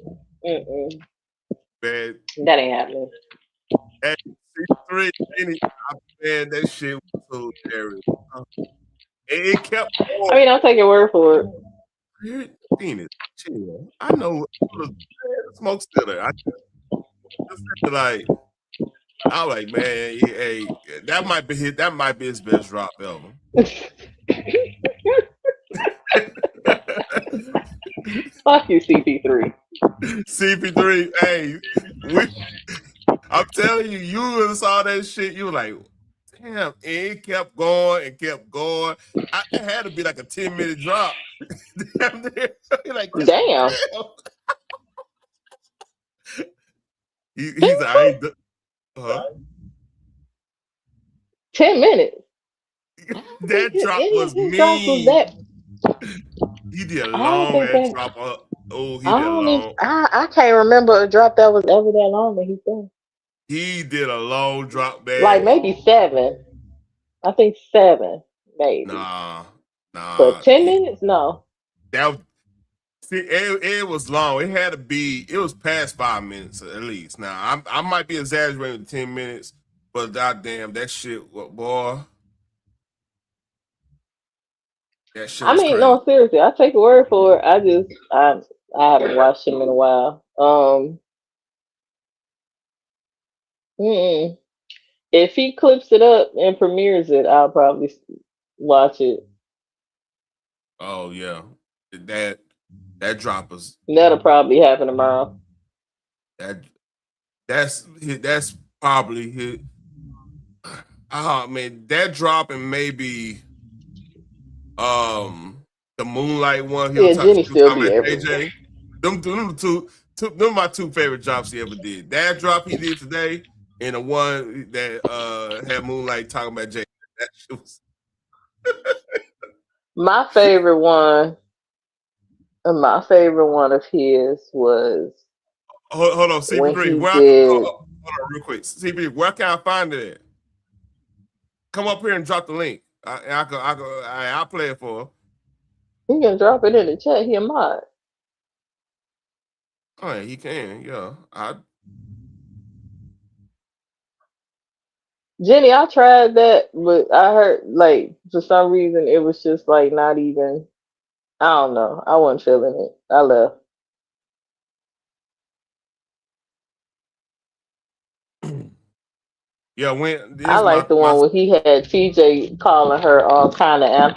man, that ain't happening. At CP3, man, that shit was hilarious. It kept going. I mean, I'll take your word for it. Phoenix, chill. I know smoke's still there. I was like, man, hey, that might be his best drop ever. Fuck you, CP3. CP3, hey, I'm telling you, you would have saw that shit. You were like, damn, it kept going and kept going. It had to be like a 10-minute drop. Damn. Like, damn. He's I ain't 10 minutes. That drop was mean. He did a long ass drop up. Oh, he did a long. I can't remember a drop that was ever that long that he did. He did a long drop, man. Like maybe 7. I think 7, maybe. Nah. But 10 minutes? No. It was long. It had to be. It was past 5 minutes at least. Now I might be exaggerating with 10 minutes, but goddamn, that shit, boy. That shit. I mean, crazy. no, seriously. I take a word for it. I haven't watched him in a while. If he clips it up and premieres it, I'll probably watch it. Oh yeah, that drop was. That'll probably happen tomorrow. That's probably hit. Man, that drop and maybe the Moonlight one. Jenny still be AJ. Them my two favorite drops he ever did. That drop he did today, and the one that had Moonlight talking about Jay. That shit was. My favorite one of his was. Hold on, CP3. Hold on, real quick. CP3, where can I find it at? Come up here and drop the link. I'll play it for him. He can drop it in the chat. He a mod. Oh yeah, he can. Yeah, Jenny, I tried that, but I heard like for some reason it was just like not even. I don't know. I wasn't feeling it. I left. Yeah, I like the one where he had TJ calling her all kind of.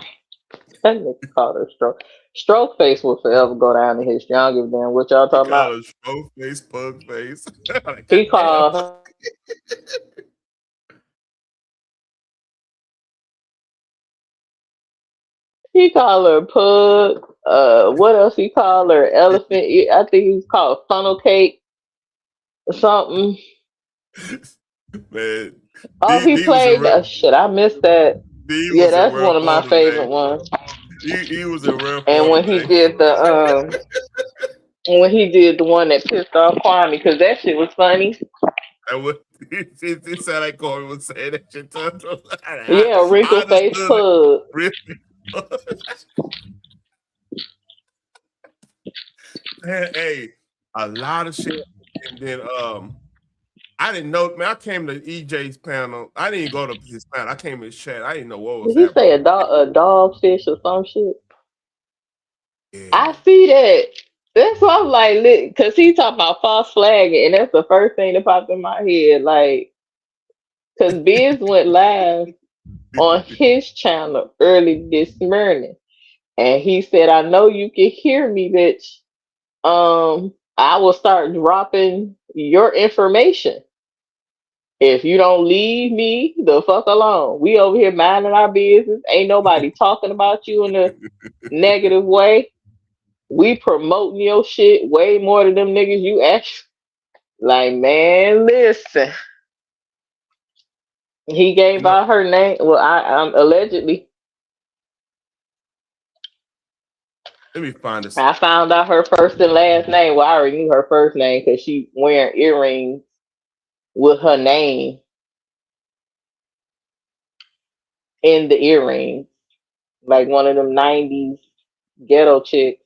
That nigga called her stroke. Stroke face will forever go down in history. I don't give a damn what y'all talking about. Stroke face, pug face. He called. He called her pug. What else he called her? Elephant. I think he was called funnel cake or something. Man. Oh, he played. Shit, I missed that. Yeah, that's one of my favorite ones. He was a real. And when he did the one that pissed off Kwame, because that shit was funny. It sounded like Corey was saying that shit to him. Yeah, wrinkle face pug. Hey, a lot of shit. And then I didn't know, man. I came to EJ's panel. I didn't go to his panel. I came to his chat. I didn't know what was Did he happening. say a dogfish or some shit? Yeah. I see that. That's why I'm like, because he talking about false flagging, and that's the first thing that popped in my head. Like, because Biz went live on his channel early this morning, and he said, "I know you can hear me, bitch. I will start dropping your information if you don't leave me the fuck alone. We over here minding our business. Ain't nobody talking about you in a negative way. We promoting your shit way more than them niggas you actually like, man, listen." He gave out her name. Well, I'm allegedly. Let me find this. I found out her first and last name. Well, I already knew her first name because she wearing earrings with her name in the earrings, like one of them '90s ghetto chicks.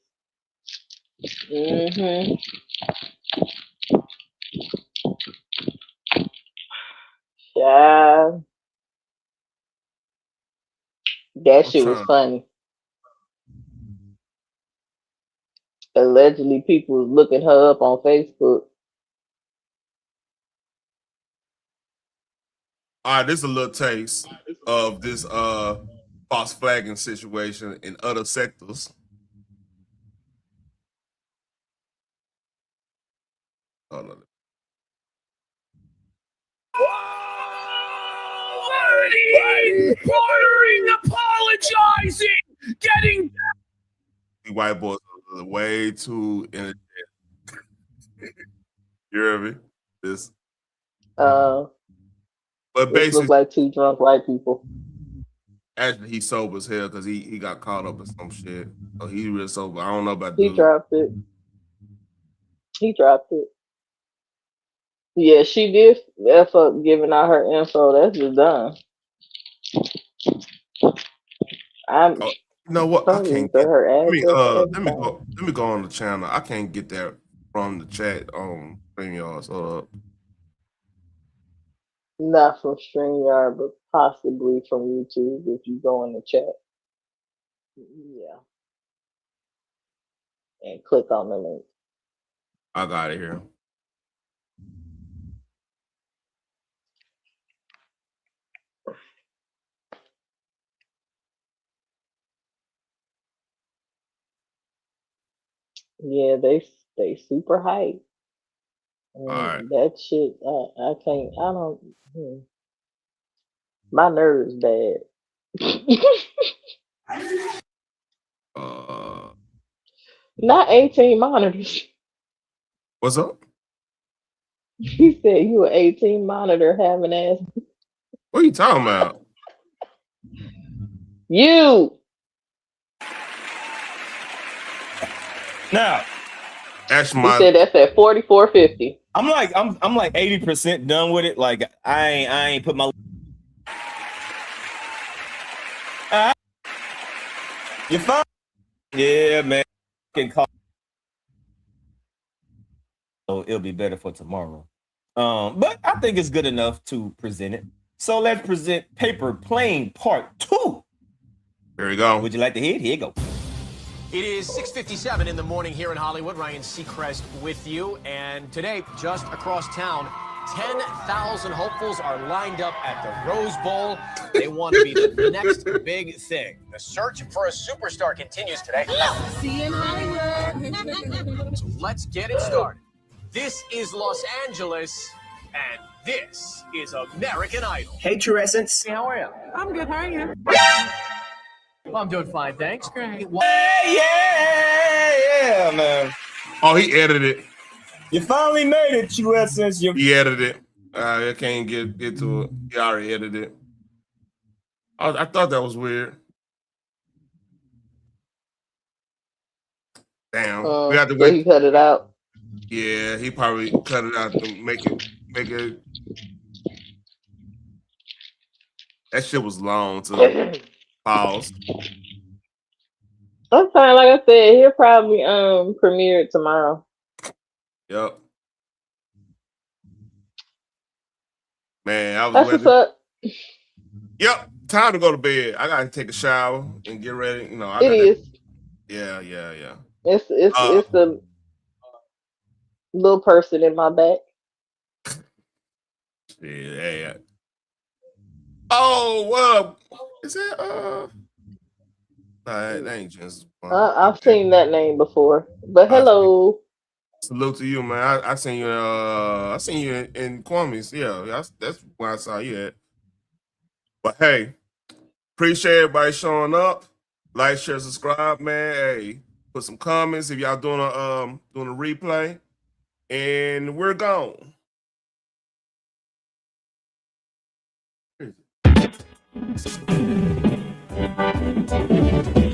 Yeah, that shit was funny. Allegedly, people was looking her up on Facebook. All right, this is a little taste of this false flagging situation in other sectors. Hold on. Ordering, apologizing, getting White boys are way too energetic. You hear me? This. But This basically, look like two drunk white people. actually, he's sober as hell because he got caught up in some shit. So he real sober. I don't know about He dude. dropped it. He dropped it. Yeah, she did F up giving out her info. That's just done. I'm Oh, you know what? I can't put get. her address. Let me go on the channel. I can't get that from the chat on StreamYard. So Not from StreamYard, but possibly from YouTube if you go in the chat. Yeah. And click on the link. I got it here. Yeah, they super hype. All right. That shit, I can't. I don't. My nerves bad. Not 18 monitors. What's up? He said you an 18 monitor having ass. What are you talking about? You. Now, actually, He said that's at 4450. I'm like 80% done with it. Like I ain't put my. You fine? Yeah, man. Can call. So it'll be better for tomorrow. But I think it's good enough to present it. So let's present Paper Plane Part 2. Here we go. Would you like to hear it? Here you go. It is 6:57 in the morning here in Hollywood. Ryan Seacrest with you. And today, just across town, 10,000 hopefuls are lined up at the Rose Bowl. They want to be the next big thing. The search for a superstar continues today. See you in Hollywood. So let's get it started. This is Los Angeles, and this is American Idol. Hey, True Essence. Hey, how are you? I'm good. How are you? Well, I'm doing fine, thanks. Great. Yeah, man. Oh, he edited it. You finally made it, True Essence. He edited it. I can't get to it. He already edited it. I thought that was weird. Damn. We have to wait. He cut it out. Yeah, he probably cut it out to make it. That shit was long too. Pause. I'm fine. Like I said, he'll probably premiere it tomorrow. Yep. Man, I was That's what's ready. up. Yep. Time to go to bed. I gotta take a shower and get ready. You know, I It got that. is. Yeah, yeah, yeah. It's the little person in my back. Yeah. Oh, well, is that nah, that ain't Genesis. I've seen that name before. But hello. Salute to you, man. I seen you. I seen you in Kwame's. Yeah, that's where I saw you at. But hey, appreciate everybody showing up. Like, share, subscribe, man. Hey, put some comments if y'all doing a replay, and we're gone. Where is it?